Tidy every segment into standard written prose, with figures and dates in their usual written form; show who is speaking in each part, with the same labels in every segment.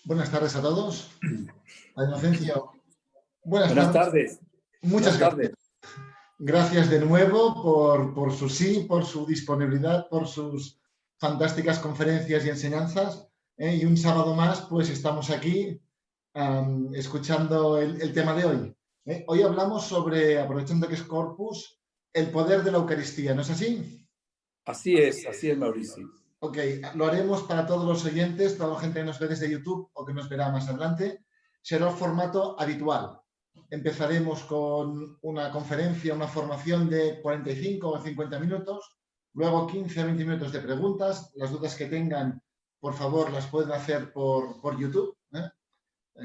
Speaker 1: Buenas tardes a todos. A Inocencio, buenas
Speaker 2: Buenas
Speaker 1: tardes.
Speaker 2: tardes.
Speaker 1: Muchas
Speaker 2: Buenas tardes.
Speaker 1: gracias. Gracias de nuevo por su sí, por su disponibilidad, por sus fantásticas conferencias y enseñanzas. Y un sábado más, pues estamos aquí escuchando el tema de hoy. Hoy hablamos sobre, aprovechando que es Corpus, el poder de la Eucaristía, ¿no es así?
Speaker 2: Así es, Mauricio.
Speaker 1: Ok, lo haremos para todos los oyentes, toda la gente que nos ve desde YouTube o que nos verá más adelante. Será el formato habitual. Empezaremos con una conferencia, una formación de 45 o 50 minutos, luego 15 o 20 minutos de preguntas. Las dudas que tengan, por favor, las pueden hacer por YouTube.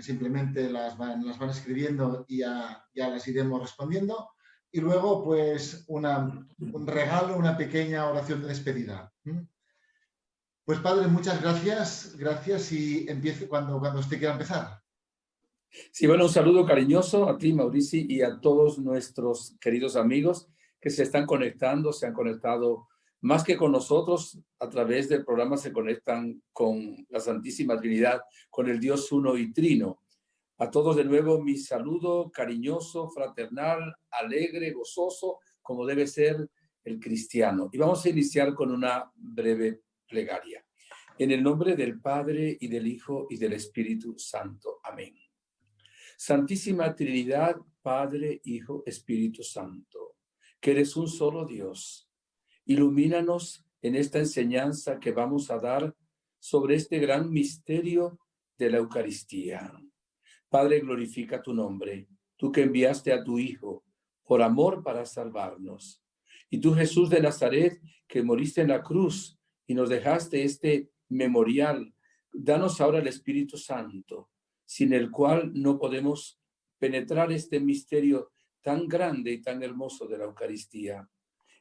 Speaker 1: Simplemente las van escribiendo y ya las iremos respondiendo. Y luego, pues, un regalo, una pequeña oración de despedida. Pues padre, muchas gracias. Gracias y empiece cuando usted quiera empezar.
Speaker 2: Sí, bueno, un saludo cariñoso a ti, Mauricio, y a todos nuestros queridos amigos que se están conectando, se han conectado más que con nosotros, a través del programa se conectan con la Santísima Trinidad, con el Dios uno y trino. A todos de nuevo mi saludo cariñoso, fraternal, alegre, gozoso, como debe ser el cristiano. Y vamos a iniciar con una breve plegaria. En el nombre del Padre, y del Hijo, y del Espíritu Santo. Amén. Santísima Trinidad, Padre, Hijo, Espíritu Santo, que eres un solo Dios, ilumínanos en esta enseñanza que vamos a dar sobre este gran misterio de la Eucaristía. Padre, glorifica tu nombre, tú que enviaste a tu Hijo por amor para salvarnos. Y tú, Jesús de Nazaret, que moriste en la cruz y nos dejaste este memorial, danos ahora el Espíritu Santo, sin el cual no podemos penetrar este misterio tan grande y tan hermoso de la Eucaristía.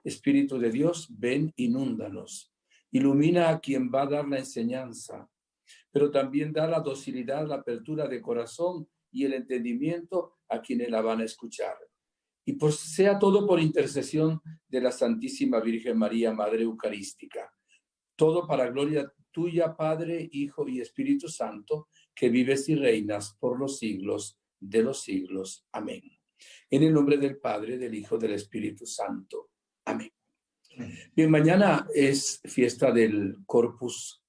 Speaker 2: Espíritu de Dios, ven, inúndanos, ilumina a quien va a dar la enseñanza, pero también da la docilidad, la apertura de corazón y el entendimiento a quienes la van a escuchar. Y pues sea todo por intercesión de la Santísima Virgen María, Madre Eucarística. Todo para gloria tuya, Padre, Hijo y Espíritu Santo, que vives y reinas por los siglos de los siglos. Amén. En el nombre del Padre, del Hijo, del Espíritu Santo. Amén. Bien, mañana es fiesta del Corpus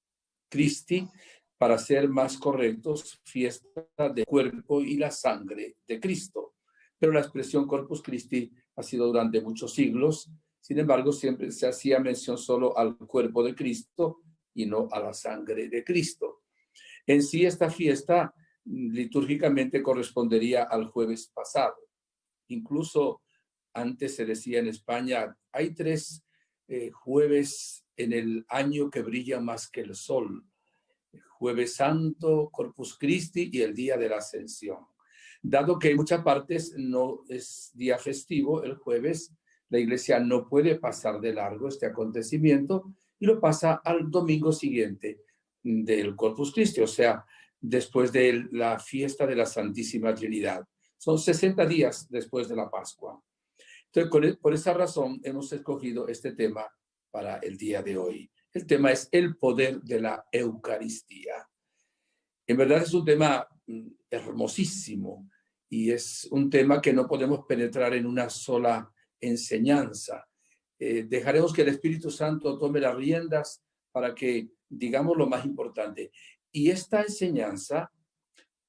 Speaker 2: Christi, para ser más correctos, fiesta del cuerpo y la sangre de Cristo. Pero la expresión Corpus Christi ha sido durante muchos siglos. Sin embargo, siempre se hacía mención solo al cuerpo de Cristo y no a la sangre de Cristo. En sí, esta fiesta litúrgicamente correspondería al jueves pasado. Incluso antes se decía en España, hay 3 jueves en el año que brillan más que el sol. Jueves Santo, Corpus Christi y el Día de la Ascensión. Dado que en muchas partes no es día festivo, el jueves la Iglesia no puede pasar de largo este acontecimiento y lo pasa al domingo siguiente del Corpus Christi, o sea, después de la fiesta de la Santísima Trinidad. Son 60 días después de la Pascua. Entonces, por esa razón hemos escogido este tema para el día de hoy. El tema es el poder de la Eucaristía. En verdad es un tema hermosísimo y es un tema que no podemos penetrar en una sola enseñanza. Dejaremos que el Espíritu Santo tome las riendas para que digamos lo más importante. Y esta enseñanza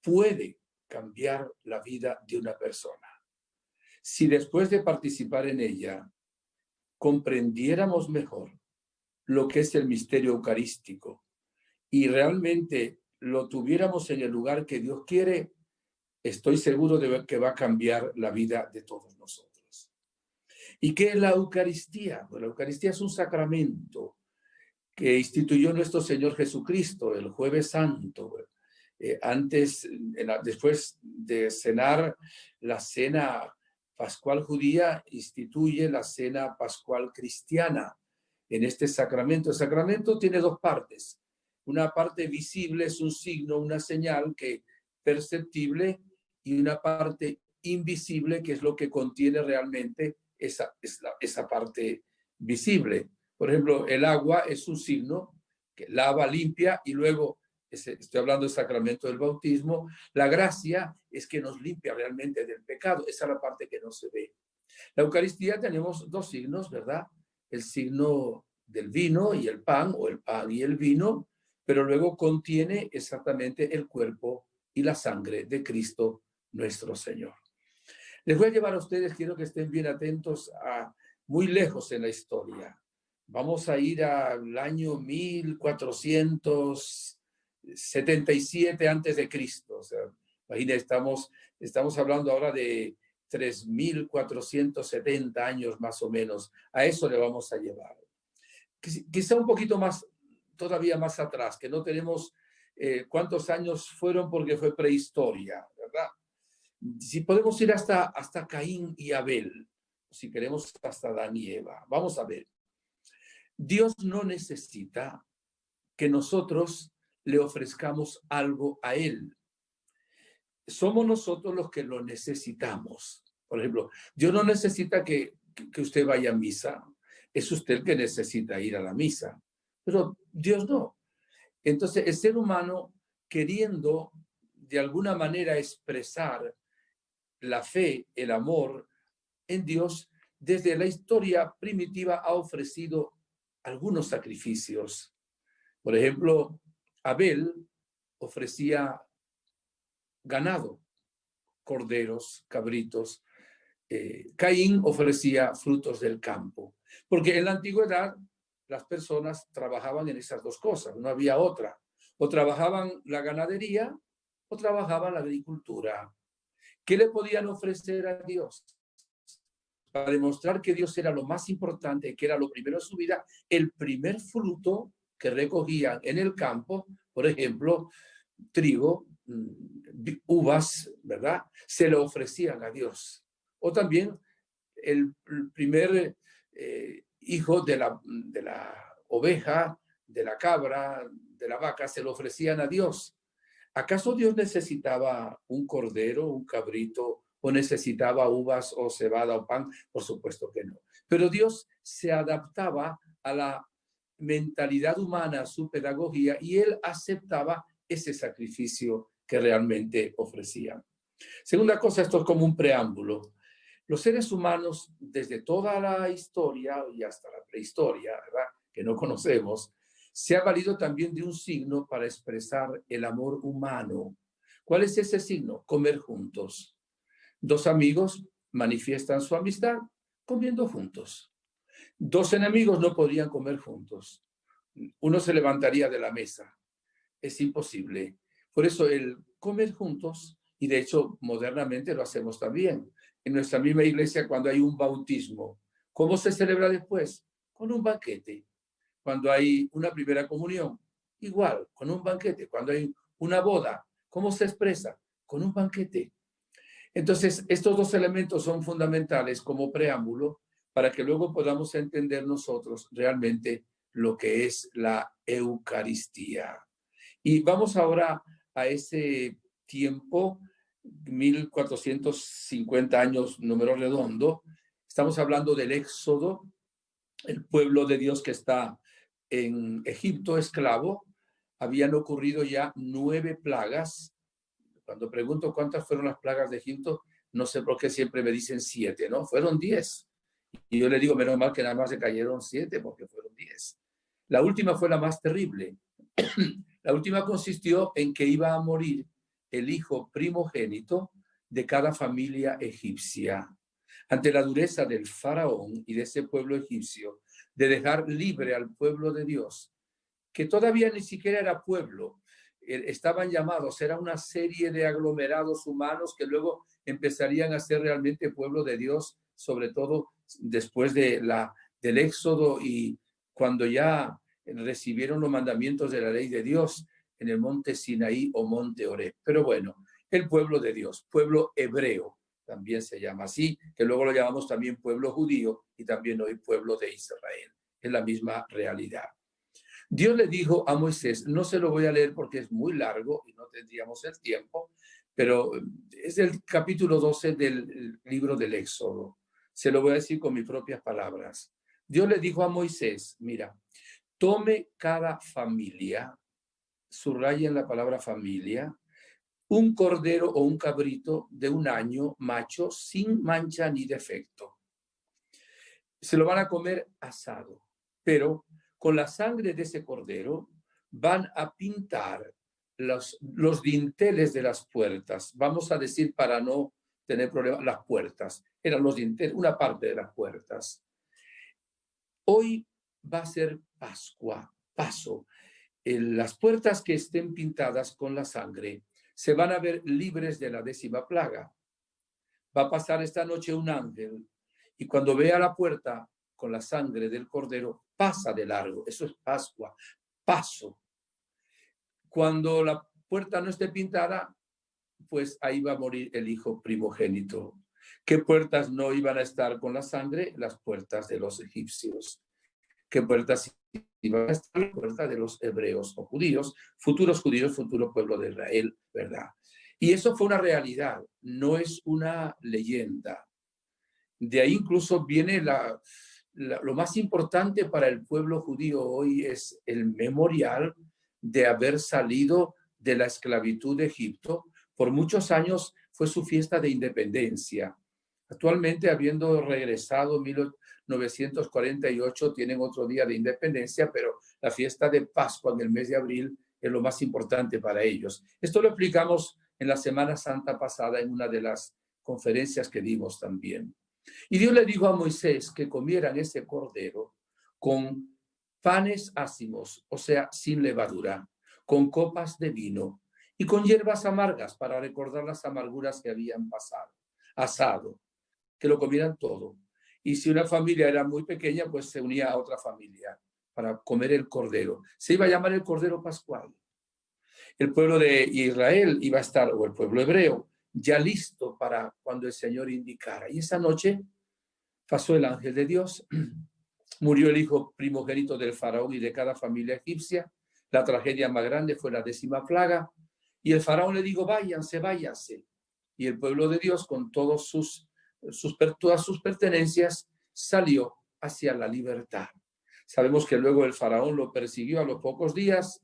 Speaker 2: puede cambiar la vida de una persona. Si después de participar en ella comprendiéramos mejor lo que es el misterio eucarístico y realmente lo tuviéramos en el lugar que Dios quiere, estoy seguro de que va a cambiar la vida de todos nosotros. ¿Y qué es la Eucaristía? Pues la Eucaristía es un sacramento que instituyó nuestro Señor Jesucristo el Jueves Santo. Después de cenar la cena pascual judía, instituye la cena pascual cristiana. En este sacramento, el sacramento tiene 2 partes. Una parte visible es un signo, una señal que perceptible, y una parte invisible que es lo que contiene realmente esa parte visible. Por ejemplo, el agua es un signo que lava, limpia y luego estoy hablando del sacramento del bautismo. La gracia es que nos limpia realmente del pecado. Esa es la parte que no se ve. La Eucaristía tenemos dos signos, ¿verdad? El signo del vino y el pan, o el pan y el vino, pero luego contiene exactamente el cuerpo y la sangre de Cristo nuestro Señor. Les voy a llevar a ustedes, quiero que estén bien atentos, a muy lejos en la historia. Vamos a ir al año 1477 antes de Cristo. O sea, imagínense, estamos hablando ahora de 3470 años más o menos. A eso le vamos a llevar. Quizá un poquito más, todavía más atrás, que no tenemos cuántos años fueron porque fue prehistoria, ¿verdad? Si podemos ir hasta Caín y Abel, si queremos hasta Adán y Eva. Vamos a ver. Dios no necesita que nosotros le ofrezcamos algo a Él. Somos nosotros los que lo necesitamos. Por ejemplo, Dios no necesita que usted vaya a misa. Es usted el que necesita ir a la misa. Pero Dios no. Entonces, el ser humano, queriendo de alguna manera expresar la fe, el amor en Dios, desde la historia primitiva ha ofrecido algunos sacrificios. Por ejemplo, Abel ofrecía ganado, corderos, cabritos. Caín ofrecía frutos del campo. Porque en la antigüedad las personas trabajaban en esas dos cosas, no había otra. O trabajaban la ganadería o trabajaban la agricultura. ¿Qué le podían ofrecer a Dios? Para demostrar que Dios era lo más importante, que era lo primero en su vida, el primer fruto que recogían en el campo, por ejemplo, trigo, uvas, ¿verdad? Se lo ofrecían a Dios. O también el primer hijo de la oveja, de la cabra, de la vaca, se lo ofrecían a Dios. ¿Acaso Dios necesitaba un cordero, un cabrito, o necesitaba uvas o cebada o pan? Por supuesto que no. Pero Dios se adaptaba a la mentalidad humana, a su pedagogía, y Él aceptaba ese sacrificio que realmente ofrecían. Segunda cosa, esto es como un preámbulo. Los seres humanos, desde toda la historia y hasta la prehistoria, ¿verdad?, que no conocemos, se ha valido también de un signo para expresar el amor humano. ¿Cuál es ese signo? Comer juntos. Dos amigos manifiestan su amistad comiendo juntos. Dos enemigos no podrían comer juntos. Uno se levantaría de la mesa. Es imposible. Por eso el comer juntos, y de hecho modernamente lo hacemos también. En nuestra misma iglesia, cuando hay un bautismo, ¿cómo se celebra después? Con un banquete. Cuando hay una primera comunión, igual, con un banquete. Cuando hay una boda, ¿cómo se expresa? Con un banquete. Entonces, estos dos elementos son fundamentales como preámbulo para que luego podamos entender nosotros realmente lo que es la Eucaristía. Y vamos ahora a ese tiempo, 1450 años, número redondo. Estamos hablando del Éxodo, el pueblo de Dios que está en Egipto esclavo. Habían ocurrido ya 9 plagas. Cuando pregunto cuántas fueron las plagas de Egipto, no sé por qué siempre me dicen 7, ¿no? Fueron 10. Y yo le digo, menos mal que nada más se cayeron 7 porque fueron 10. La última fue la más terrible. La última consistió en que iba a morir el hijo primogénito de cada familia egipcia. Ante la dureza del faraón y de ese pueblo egipcio, de dejar libre al pueblo de Dios, que todavía ni siquiera era pueblo, estaban llamados, era una serie de aglomerados humanos que luego empezarían a ser realmente pueblo de Dios, sobre todo después del Éxodo y cuando ya recibieron los mandamientos de la ley de Dios en el monte Sinaí o monte Oreb. Pero bueno, el pueblo de Dios, pueblo hebreo, también se llama así, que luego lo llamamos también pueblo judío y también hoy pueblo de Israel. Es la misma realidad. Dios le dijo a Moisés, no se lo voy a leer porque es muy largo y no tendríamos el tiempo, pero es el capítulo 12 del libro del Éxodo. Se lo voy a decir con mis propias palabras. Dios le dijo a Moisés, mira, tome cada familia subrayen la palabra familia, un cordero o un cabrito de 1 año, macho, sin mancha ni defecto. Se lo van a comer asado, pero con la sangre de ese cordero van a pintar los dinteles de las puertas. Vamos a decir, para no tener problemas, las puertas. Eran los dinteles, una parte de las puertas. Hoy va a ser Pascua, Paso. Las puertas que estén pintadas con la sangre se van a ver libres de la 10ª plaga. Va a pasar esta noche un ángel y cuando vea la puerta con la sangre del cordero, pasa de largo. Eso es Pascua, paso. Cuando la puerta no esté pintada, pues ahí va a morir el hijo primogénito. ¿Qué puertas no iban a estar con la sangre? Las puertas de los egipcios. ¿Qué puertas iban a estar? La puerta de los hebreos o judíos, futuro pueblo de Israel, ¿verdad? Y eso fue una realidad, no es una leyenda. De ahí incluso viene lo más importante para el pueblo judío hoy es el memorial de haber salido de la esclavitud de Egipto. Por muchos años fue su fiesta de independencia. Actualmente, habiendo regresado en 1948, tienen otro día de independencia, pero la fiesta de Pascua en el mes de abril es lo más importante para ellos. Esto lo explicamos en la Semana Santa pasada en una de las conferencias que dimos también. Y Dios le dijo a Moisés que comieran ese cordero con panes ácimos, o sea, sin levadura, con copas de vino y con hierbas amargas para recordar las amarguras que habían pasado, asado, que lo comieran todo. Y si una familia era muy pequeña, pues se unía a otra familia para comer el cordero. Se iba a llamar el cordero pascual. El pueblo de Israel iba a estar, o el pueblo hebreo, ya listo para cuando el Señor indicara. Y esa noche pasó el ángel de Dios, murió el hijo primogénito del faraón y de cada familia egipcia. La tragedia más grande fue la 10ª plaga. Y el faraón le dijo, váyanse, váyanse. Y el pueblo de Dios, con todas sus pertenencias, salió hacia la libertad. Sabemos que luego el faraón lo persiguió a los pocos días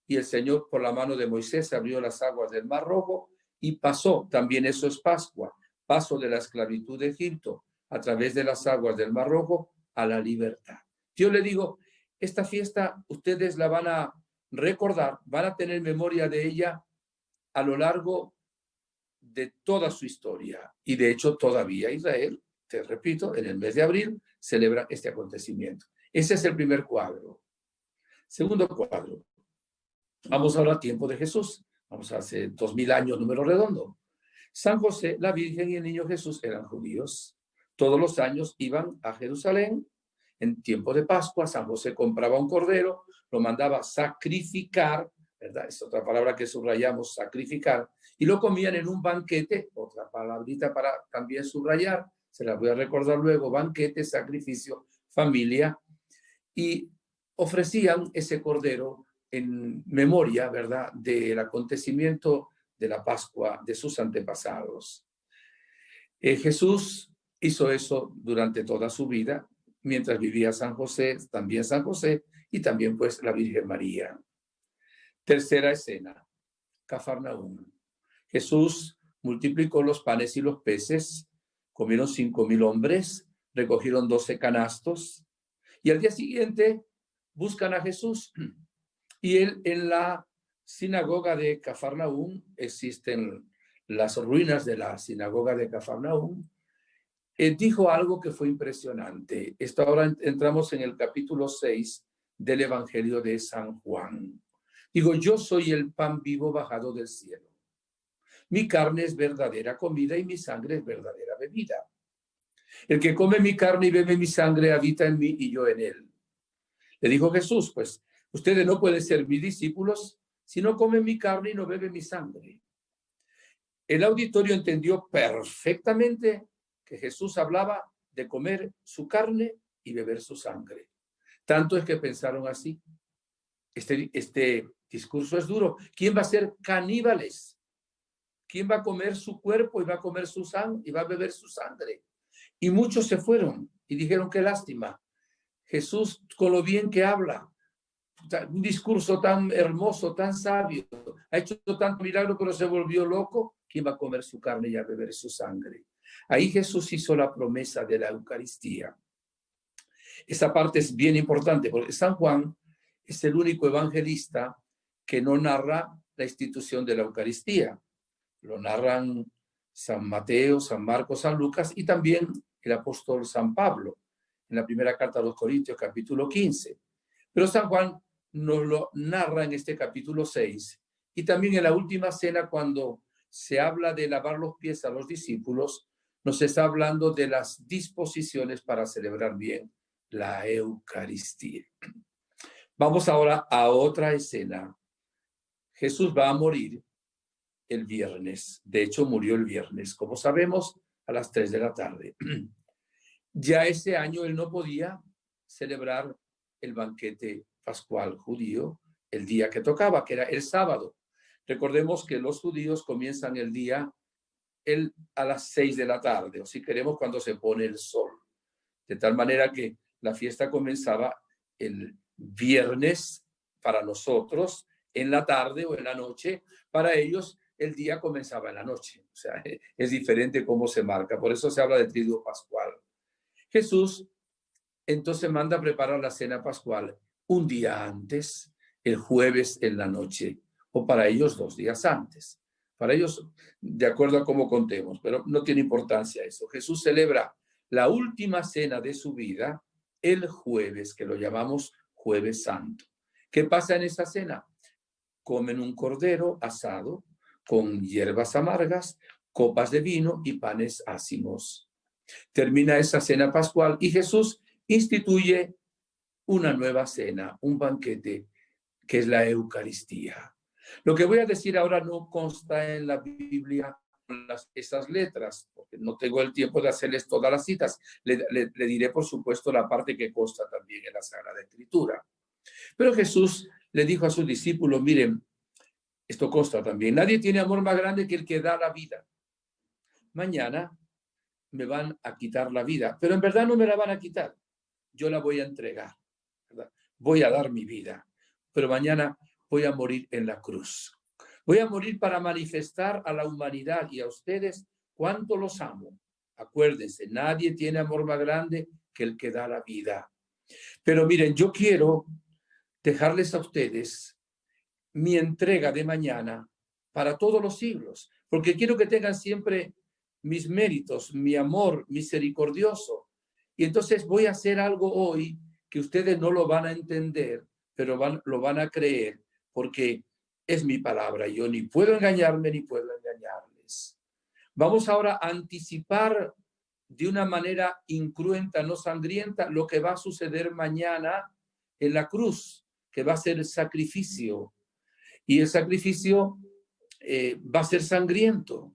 Speaker 2: y el Señor, por la mano de Moisés, abrió las aguas del Mar Rojo y pasó. También eso es Pascua, paso de la esclavitud de Egipto a través de las aguas del Mar Rojo a la libertad. Yo le digo, esta fiesta ustedes la van a recordar, van a tener memoria de ella a lo largo de toda su historia. Y de hecho todavía Israel, te repito, en el mes de abril celebra este acontecimiento. Ese es el primer cuadro. Segundo cuadro. Vamos ahora al tiempo de Jesús. Vamos a hace 2000 años, número redondo. San José, la Virgen y el niño Jesús eran judíos. Todos los años iban a Jerusalén. En tiempo de Pascua, San José compraba un cordero, lo mandaba sacrificar, ¿verdad? Es otra palabra que subrayamos, sacrificar, y lo comían en un banquete, otra palabrita para también subrayar, se la voy a recordar luego, banquete, sacrificio, familia, y ofrecían ese cordero en memoria, ¿verdad?, del acontecimiento de la Pascua de sus antepasados. Jesús hizo eso durante toda su vida, mientras vivía San José y también pues la Virgen María. Tercera escena, Cafarnaúm. Jesús multiplicó los panes y los peces, comieron 5,000 hombres, recogieron 12 canastos y al día siguiente buscan a Jesús y él en la sinagoga de Cafarnaúm, existen las ruinas de la sinagoga de Cafarnaúm, dijo algo que fue impresionante. Esto ahora entramos en el capítulo 6 del Evangelio de San Juan. Digo, yo soy el pan vivo bajado del cielo. Mi carne es verdadera comida y mi sangre es verdadera bebida. El que come mi carne y bebe mi sangre habita en mí y yo en él. Le dijo Jesús, pues, ustedes no pueden ser mis discípulos si no comen mi carne y no beben mi sangre. El auditorio entendió perfectamente que Jesús hablaba de comer su carne y beber su sangre. Tanto es que pensaron así. Este discurso es duro. ¿Quién va a ser caníbales? ¿Quién va a comer su cuerpo y va a comer su sangre y va a beber su sangre? Y muchos se fueron y dijeron, qué lástima. Jesús, con lo bien que habla, un discurso tan hermoso, tan sabio, ha hecho tanto milagro, pero se volvió loco. ¿Quién va a comer su carne y a beber su sangre? Ahí Jesús hizo la promesa de la Eucaristía. Esta parte es bien importante porque San Juan es el único evangelista que no narra la institución de la Eucaristía. Lo narran San Mateo, San Marcos, San Lucas y también el apóstol San Pablo en la primera carta a los Corintios, capítulo 15. Pero San Juan nos lo narra en este capítulo 6 y también en la última cena, cuando se habla de lavar los pies a los discípulos, nos está hablando de las disposiciones para celebrar bien la Eucaristía. Vamos ahora a otra escena. Jesús va a morir el viernes. De hecho, murió el viernes, como sabemos, a las 3 de la tarde. Ya ese año él no podía celebrar el banquete pascual judío el día que tocaba, que era el sábado. Recordemos que los judíos comienzan el día a las 6 de la tarde, o si queremos, cuando se pone el sol. De tal manera que la fiesta comenzaba el viernes para nosotros, en la tarde o en la noche. Para ellos, el día comenzaba en la noche. O sea, es diferente cómo se marca. Por eso se habla de triduo pascual. Jesús entonces manda a preparar la cena pascual un día antes, el jueves en la noche, o para ellos 2 días antes. Para ellos, de acuerdo a cómo contemos, pero no tiene importancia eso. Jesús celebra la última cena de su vida el jueves, que lo llamamos Jueves Santo. ¿Qué pasa en esa cena? Comen un cordero asado con hierbas amargas, copas de vino y panes ácimos. Termina esa cena pascual y Jesús instituye una nueva cena, un banquete, que es la Eucaristía. Lo que voy a decir ahora no consta en la Biblia esas letras, porque no tengo el tiempo de hacerles todas las citas. Le diré, por supuesto, la parte que consta también en la Sagrada Escritura. Pero Jesús le dijo a sus discípulos, miren, esto consta también, nadie tiene amor más grande que el que da la vida. Mañana me van a quitar la vida, pero en verdad no me la van a quitar. Yo la voy a entregar, ¿verdad? Voy a dar mi vida, pero mañana voy a morir en la cruz. Voy a morir para manifestar a la humanidad y a ustedes cuánto los amo. Acuérdense, nadie tiene amor más grande que el que da la vida. Pero miren, yo quiero dejarles a ustedes mi entrega de mañana para todos los siglos, porque quiero que tengan siempre mis méritos, mi amor misericordioso. Y entonces voy a hacer algo hoy que ustedes no lo van a entender, pero lo van a creer, porque es mi palabra. Yo ni puedo engañarme ni puedo engañarles. Vamos ahora a anticipar de una manera incruenta, no sangrienta, lo que va a suceder mañana en la cruz, que va a ser el sacrificio. Y el sacrificio va a ser sangriento.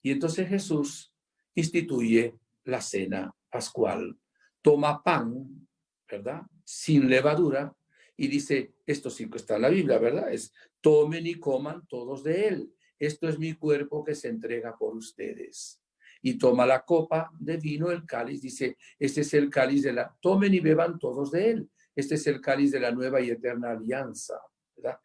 Speaker 2: Y entonces Jesús instituye la cena pascual. Toma pan, ¿verdad? Sin levadura. Y dice, esto sí que está en la Biblia, ¿verdad? Es, tomen y coman todos de él. Esto es mi cuerpo que se entrega por ustedes. Y toma la copa de vino, el cáliz, dice, este es el cáliz de la, tomen y beban todos de él. Este es el cáliz de la nueva y eterna alianza, ¿verdad?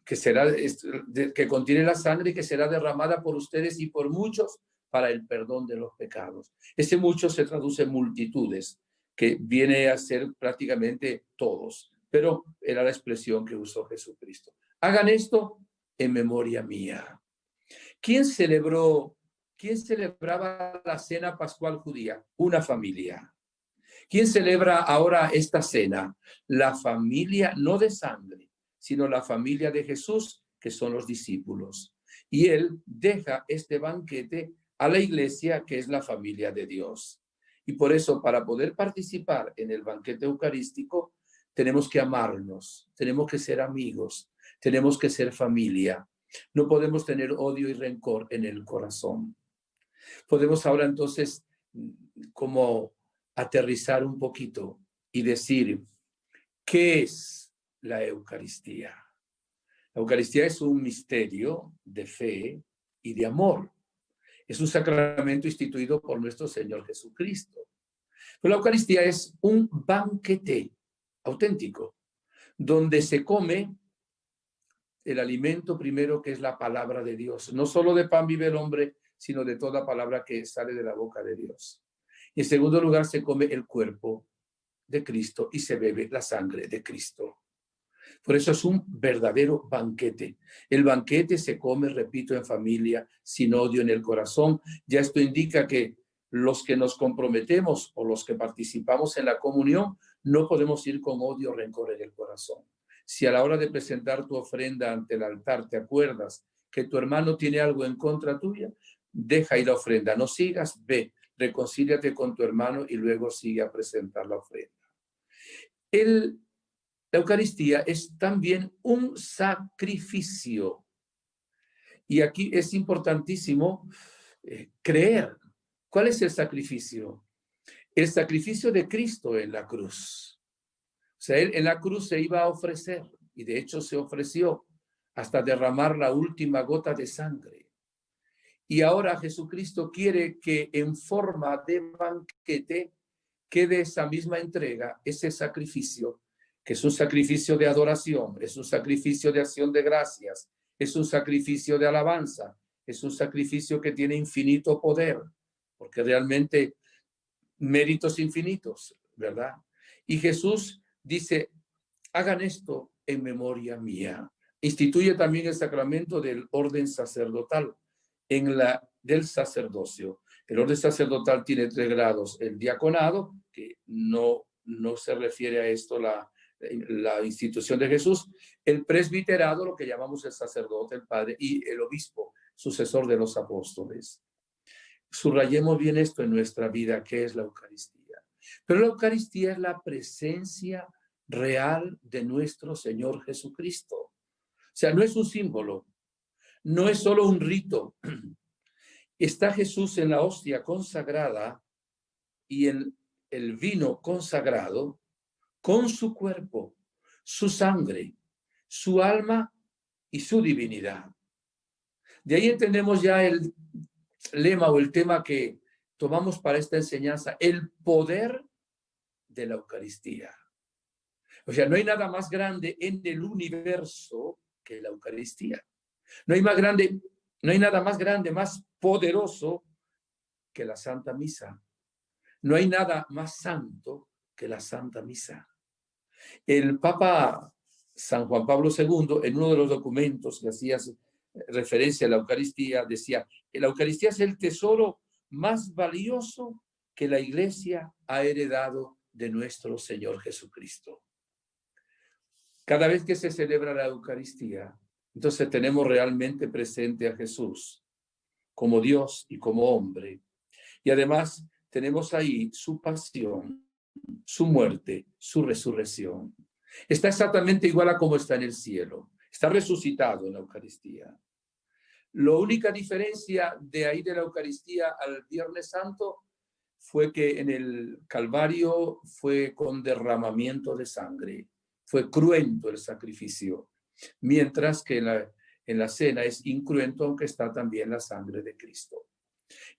Speaker 2: Que contiene la sangre que será derramada por ustedes y por muchos para el perdón de los pecados. Ese muchos se traduce en multitudes, que viene a ser prácticamente todos, pero era la expresión que usó Jesucristo. Hagan esto en memoria mía. ¿Quién celebraba la cena pascual judía? Una familia. ¿Quién celebra ahora esta cena? La familia, no de sangre, sino la familia de Jesús, que son los discípulos. Y él deja este banquete a la iglesia, que es la familia de Dios. Y por eso, para poder participar en el banquete eucarístico, tenemos que amarnos, tenemos que ser amigos, tenemos que ser familia. No podemos tener odio y rencor en el corazón. Podemos ahora entonces como aterrizar un poquito y decir, ¿qué es la Eucaristía? La Eucaristía es un misterio de fe y de amor. Es un sacramento instituido por nuestro Señor Jesucristo. Pero la Eucaristía es un banquete auténtico. donde se come el alimento primero, que es la palabra de Dios. No solo de pan vive el hombre, sino de toda palabra que sale de la boca de Dios. Y en segundo lugar, se come el cuerpo de Cristo y se bebe la sangre de Cristo. Por eso es un verdadero banquete. El banquete se come, repito, en familia, sin odio en el corazón. Ya esto indica que los que nos comprometemos o los que participamos en la comunión no podemos ir con odio o rencor en el corazón. Si a la hora de presentar tu ofrenda ante el altar te acuerdas que tu hermano tiene algo en contra tuya, deja ahí la ofrenda. No sigas, ve, reconcíliate con tu hermano y luego sigue a presentar la ofrenda. La Eucaristía es también un sacrificio. Y aquí es importantísimo creer. ¿Cuál es el sacrificio? El sacrificio de Cristo en la cruz. O sea, él en la cruz se iba a ofrecer, y de hecho se ofreció hasta derramar la última gota de sangre. Y ahora Jesucristo quiere que en forma de banquete quede esa misma entrega, ese sacrificio, que es un sacrificio de adoración, es un sacrificio de acción de gracias, es un sacrificio de alabanza, es un sacrificio que tiene infinito poder, porque realmente méritos infinitos, ¿verdad? Y Jesús dice, hagan esto en memoria mía. Instituye también el sacramento del orden sacerdotal del sacerdocio. El orden sacerdotal tiene 3 grados. El diaconado, que no se refiere a esto la institución de Jesús. El presbiterado, lo que llamamos el sacerdote, el padre, y el obispo, sucesor de los apóstoles. Subrayemos bien esto en nuestra vida, que es la Eucaristía. Pero la Eucaristía es la presencia real de nuestro Señor Jesucristo. O sea, no es un símbolo, no es solo un rito. Está Jesús en la hostia consagrada y en el vino consagrado con su cuerpo, su sangre, su alma y su divinidad. De ahí entendemos ya el lema o el tema que tomamos para esta enseñanza, el poder de la Eucaristía. O sea, no hay nada más grande en el universo que la Eucaristía. No hay nada más grande, más poderoso que la Santa Misa. No hay nada más santo que la Santa Misa. El Papa San Juan Pablo II, en uno de los documentos que hacía referencia a la Eucaristía, decía que la Eucaristía es el tesoro más valioso que la Iglesia ha heredado de nuestro Señor Jesucristo. Cada vez que se celebra la Eucaristía, entonces tenemos realmente presente a Jesús como Dios y como hombre. Y además tenemos ahí su pasión, su muerte, su resurrección. Está exactamente igual a como está en el cielo. Está resucitado en la Eucaristía. La única diferencia de ahí de la Eucaristía al Viernes Santo fue que en el Calvario fue con derramamiento de sangre. Fue cruento el sacrificio, mientras que en la cena es incruento, aunque está también la sangre de Cristo.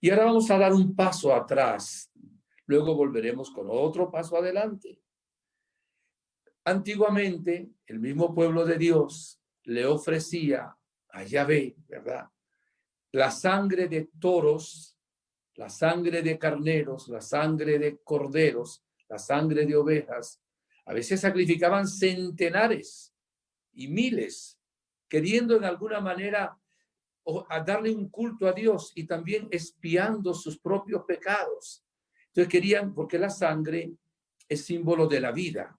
Speaker 2: Y ahora vamos a dar un paso atrás, luego volveremos con otro paso adelante. Antiguamente, el mismo pueblo de Dios le ofrecía a Yahvé, ¿verdad?, la sangre de toros, la sangre de carneros, la sangre de corderos, la sangre de ovejas. A veces sacrificaban centenares y miles, queriendo en alguna manera a darle un culto a Dios y también expiando sus propios pecados. Entonces querían, porque la sangre es símbolo de la vida.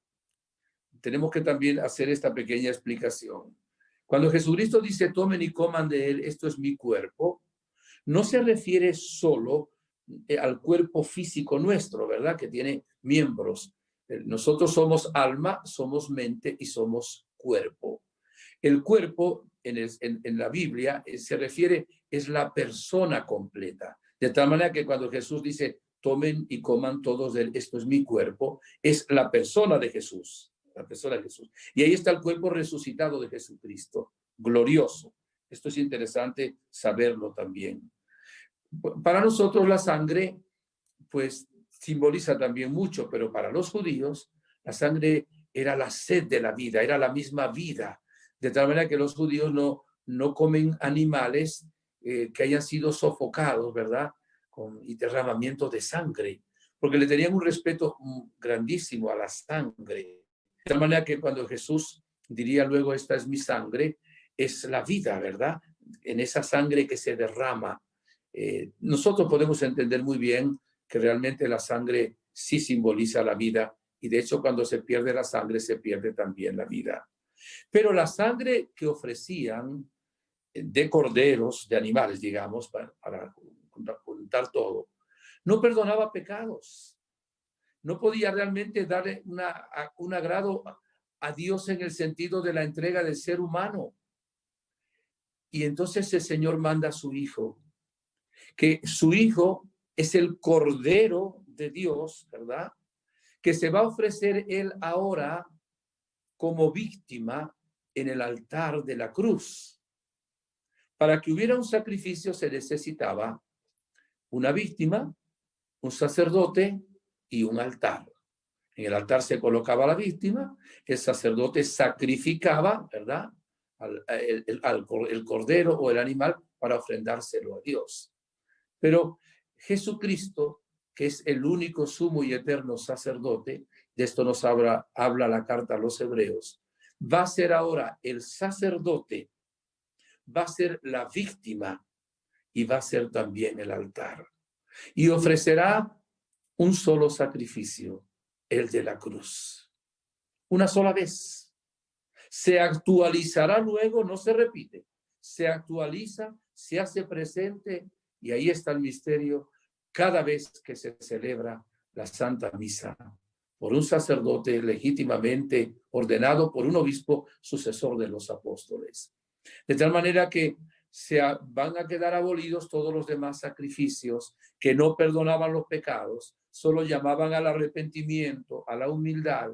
Speaker 2: Tenemos que también hacer esta pequeña explicación. Cuando Jesucristo dice, tomen y coman de él, esto es mi cuerpo, no se refiere solo al cuerpo físico nuestro, ¿verdad?, que tiene miembros. Nosotros somos alma, somos mente y somos cuerpo. El cuerpo en la Biblia se refiere, es la persona completa. De tal manera que cuando Jesús dice, tomen y coman todos de él, esto es mi cuerpo, es la persona de Jesús. La persona de Jesús. Y ahí está el cuerpo resucitado de Jesucristo, glorioso. Esto es interesante saberlo también. Para nosotros la sangre, pues, simboliza también mucho, pero para los judíos, la sangre era la sed de la vida, era la misma vida. De tal manera que los judíos no comen animales que hayan sido sofocados, ¿verdad? Y derramamiento de sangre, porque le tenían un respeto grandísimo a la sangre. De tal manera que cuando Jesús diría luego, esta es mi sangre, es la vida, ¿verdad? En esa sangre que se derrama. Nosotros podemos entender muy bien que realmente la sangre sí simboliza la vida, y de hecho cuando se pierde la sangre se pierde también la vida. Pero la sangre que ofrecían de corderos, de animales, digamos, para juntar todo, no perdonaba pecados. No podía realmente darle un agrado a Dios en el sentido de la entrega del ser humano. Y entonces el Señor manda a su Hijo, que su Hijo es el Cordero de Dios, ¿verdad? Que se va a ofrecer Él ahora como víctima en el altar de la cruz. Para que hubiera un sacrificio se necesitaba una víctima, un sacerdote y un altar. En el altar se colocaba la víctima, el sacerdote sacrificaba, ¿verdad? El cordero o el animal para ofrendárselo a Dios. Pero Jesucristo, que es el único sumo y eterno sacerdote, de esto nos habla la carta a los hebreos, va a ser ahora el sacerdote, va a ser la víctima y va a ser también el altar. Y ofrecerá un solo sacrificio, el de la cruz. Una sola vez. Se actualizará luego, no se repite. Se actualiza, se hace presente, y ahí está el misterio cada vez que se celebra la Santa Misa por un sacerdote legítimamente ordenado por un obispo sucesor de los apóstoles. De tal manera que van a quedar abolidos todos los demás sacrificios que no perdonaban los pecados, solo llamaban al arrepentimiento, a la humildad.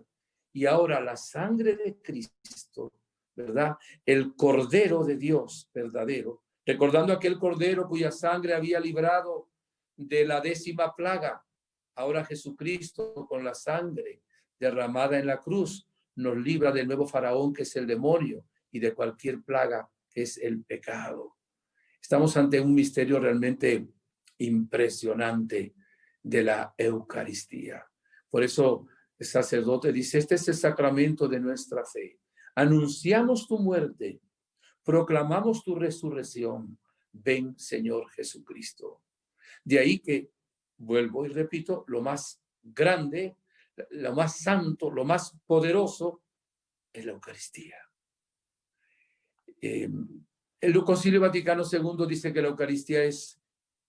Speaker 2: Y ahora la sangre de Cristo, ¿verdad? El Cordero de Dios verdadero, recordando aquel Cordero cuya sangre había librado de la 10ª plaga. Ahora Jesucristo, con la sangre derramada en la cruz, nos libra del nuevo faraón que es el demonio y de cualquier plaga que es el pecado. Estamos ante un misterio realmente impresionante de la Eucaristía. Por eso el sacerdote dice, este es el sacramento de nuestra fe. Anunciamos tu muerte, proclamamos tu resurrección. Ven, Señor Jesucristo. De ahí que, vuelvo y repito, lo más grande, lo más santo, lo más poderoso es la Eucaristía. El Concilio Vaticano II dice que la Eucaristía es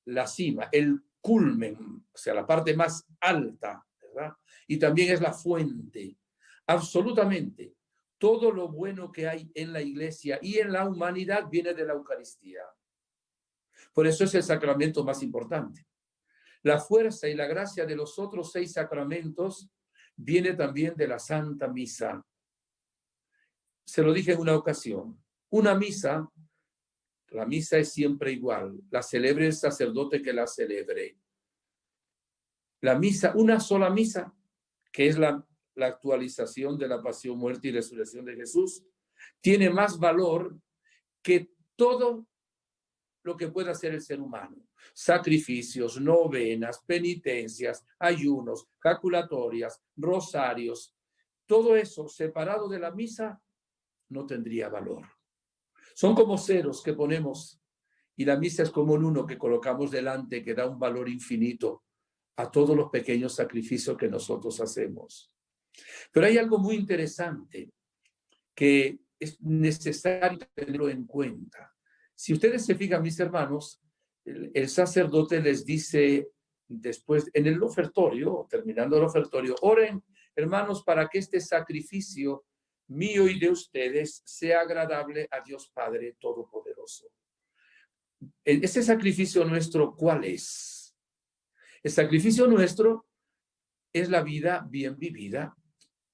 Speaker 2: la cima, el culmen, o sea, la parte más alta, ¿verdad? Y también es la fuente. Absolutamente, todo lo bueno que hay en la Iglesia y en la humanidad viene de la Eucaristía. Por eso es el sacramento más importante. La fuerza y la gracia de los otros 6 sacramentos viene también de la Santa Misa. Se lo dije en una ocasión. Una misa, la misa es siempre igual. La celebre el sacerdote que la celebre. La misa, una sola misa, que es la actualización de la pasión, muerte y resurrección de Jesús, tiene más valor que todo lo que pueda hacer el ser humano. Sacrificios, novenas, penitencias, ayunos, jaculatorias, rosarios. Todo eso separado de la misa no tendría valor. Son como ceros que ponemos y la misa es como un uno que colocamos delante que da un valor infinito a todos los pequeños sacrificios que nosotros hacemos. Pero hay algo muy interesante que es necesario tenerlo en cuenta. Si ustedes se fijan, mis hermanos, el sacerdote les dice después, en el ofertorio, terminando el ofertorio, oren, hermanos, para que este sacrificio mío y de ustedes sea agradable a Dios Padre Todopoderoso. Ese sacrificio nuestro, ¿cuál es? El sacrificio nuestro es la vida bien vivida,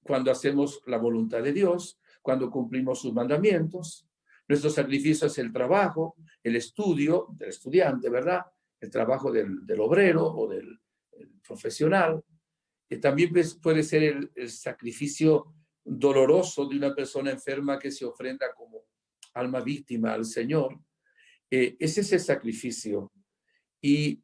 Speaker 2: cuando hacemos la voluntad de Dios, cuando cumplimos sus mandamientos. Nuestro sacrificio es el trabajo, el estudio del estudiante, ¿verdad? El trabajo del obrero o del profesional. También puede ser el sacrificio doloroso de una persona enferma que se ofrenda como alma víctima al Señor, es ese sacrificio. Y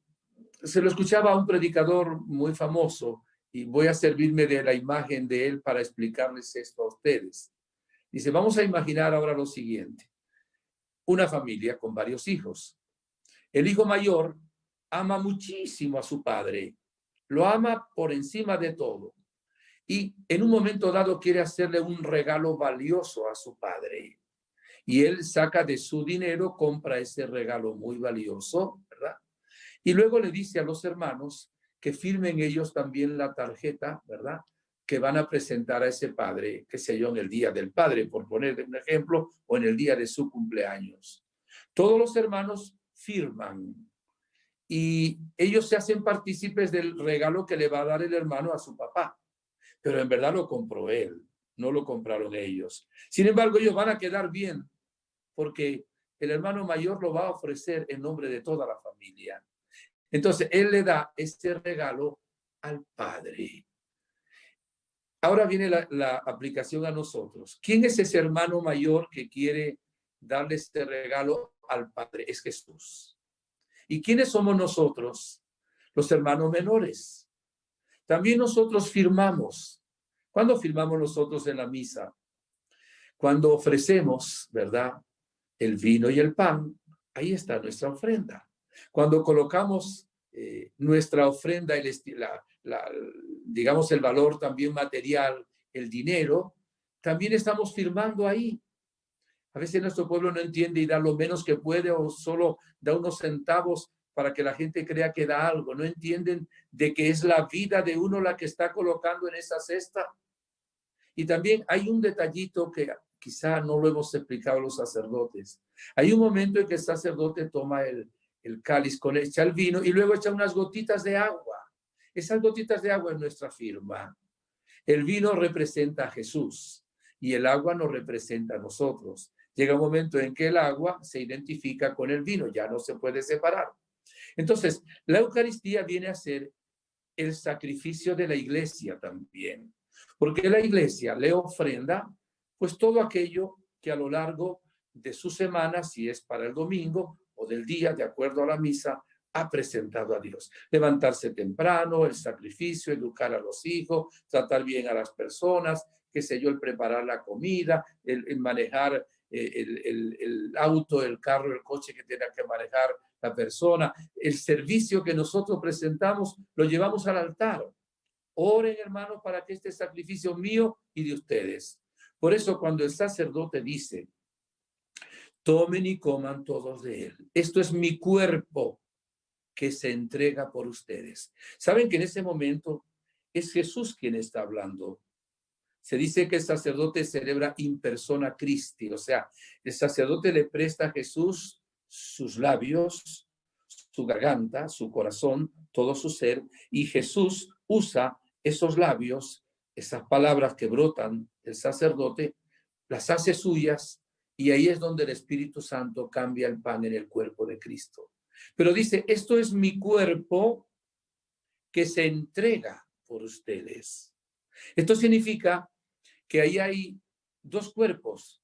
Speaker 2: se lo escuchaba a un predicador muy famoso, y voy a servirme de la imagen de él para explicarles esto a ustedes. Dice, vamos a imaginar ahora lo siguiente. Una familia con varios hijos. El hijo mayor ama muchísimo a su padre, lo ama por encima de todo. Y en un momento dado quiere hacerle un regalo valioso a su padre. Y él saca de su dinero, compra ese regalo muy valioso, ¿verdad? Y luego le dice a los hermanos que firmen ellos también la tarjeta, ¿verdad?, que van a presentar a ese padre, qué sé yo, en el día del padre, por poner un ejemplo, o en el día de su cumpleaños. Todos los hermanos firman y ellos se hacen partícipes del regalo que le va a dar el hermano a su papá. Pero en verdad lo compró él, no lo compraron ellos. Sin embargo, ellos van a quedar bien porque el hermano mayor lo va a ofrecer en nombre de toda la familia. Entonces, él le da este regalo al padre. Ahora viene la aplicación a nosotros. ¿Quién es ese hermano mayor que quiere darle este regalo al padre? Es Jesús. ¿Y quiénes somos nosotros? Los hermanos menores. También nosotros firmamos. ¿Cuándo firmamos nosotros en la misa? Cuando ofrecemos, ¿verdad?, el vino y el pan, ahí está nuestra ofrenda. Cuando colocamos nuestra ofrenda, digamos el valor también material, el dinero, también estamos firmando ahí. A veces nuestro pueblo no entiende y da lo menos que puede o solo da unos centavos para que la gente crea que da algo. No entienden de que es la vida de uno la que está colocando en esa cesta. Y también hay un detallito que quizá no lo hemos explicado a los sacerdotes. Hay un momento en que el sacerdote toma el cáliz, echa el vino y luego echa unas gotitas de agua. Esas gotitas de agua es nuestra firma. El vino representa a Jesús y el agua nos representa a nosotros. Llega un momento en que el agua se identifica con el vino, ya no se puede separar. Entonces, la Eucaristía viene a ser el sacrificio de la iglesia también, porque la iglesia le ofrenda pues todo aquello que a lo largo de su semana, si es para el domingo o del día, de acuerdo a la misa, ha presentado a Dios. Levantarse temprano, el sacrificio, educar a los hijos, tratar bien a las personas, qué sé yo, el preparar la comida, el manejar el auto, el carro, el coche que tenga que manejar la persona, el servicio que nosotros presentamos, lo llevamos al altar. Oren, hermanos, para que este sacrificio mío y de ustedes. Por eso cuando el sacerdote dice, tomen y coman todos de él. Esto es mi cuerpo que se entrega por ustedes. ¿Saben que en ese momento es Jesús quien está hablando? Se dice que el sacerdote celebra in persona Christi, o sea, el sacerdote le presta a Jesús sus labios, su garganta, su corazón, todo su ser, y Jesús usa esos labios, esas palabras que brotan del sacerdote, las hace suyas, y ahí es donde el Espíritu Santo cambia el pan en el cuerpo de Cristo. Pero dice, esto es mi cuerpo que se entrega por ustedes. Esto significa que ahí hay dos cuerpos,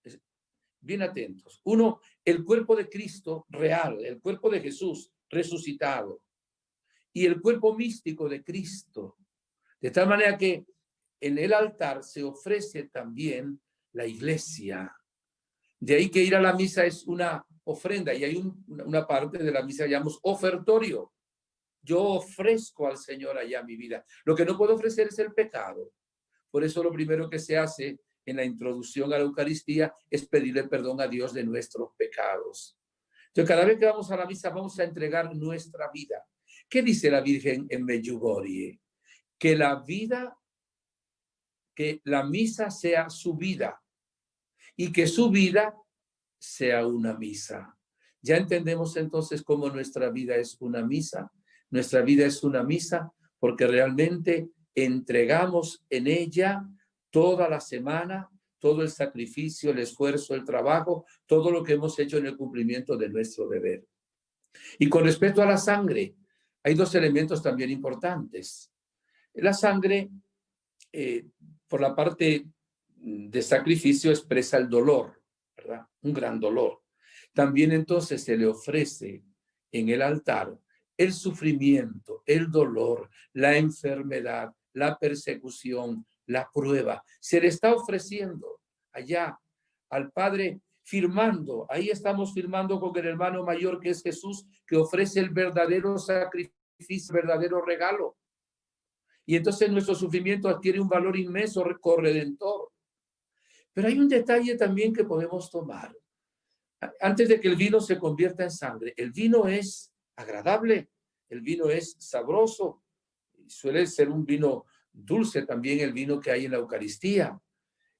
Speaker 2: bien atentos. Uno, el cuerpo de Cristo real, el cuerpo de Jesús resucitado, y el cuerpo místico de Cristo. De tal manera que en el altar se ofrece también la iglesia. De ahí que ir a la misa es una ofrenda, y hay una parte de la misa que llamamos ofertorio. Yo ofrezco al Señor allá mi vida. Lo que no puedo ofrecer es el pecado. Por eso lo primero que se hace en la introducción a la Eucaristía es pedirle perdón a Dios de nuestros pecados. Entonces, cada vez que vamos a la misa vamos a entregar nuestra vida. ¿Qué dice la Virgen en Medjugorje? Que la misa sea su vida y que su vida sea una misa. Ya entendemos entonces cómo nuestra vida es una misa. Nuestra vida es una misa porque realmente entregamos en ella toda la semana, todo el sacrificio, el esfuerzo, el trabajo, todo lo que hemos hecho en el cumplimiento de nuestro deber. Y con respecto a la sangre, hay dos elementos también importantes. La sangre, por la parte de sacrificio expresa el dolor, ¿verdad? Un gran dolor. También entonces se le ofrece en el altar el sufrimiento, el dolor, la enfermedad, la persecución, la prueba. Se le está ofreciendo allá al Padre, firmando. Ahí estamos firmando con el hermano mayor, que es Jesús, que ofrece el verdadero sacrificio, el verdadero regalo. Y entonces nuestro sufrimiento adquiere un valor inmenso, corredentor. Pero hay un detalle también que podemos tomar. Antes de que el vino se convierta en sangre, el vino es agradable, el vino es sabroso, suele ser un vino dulce también el vino que hay en la Eucaristía.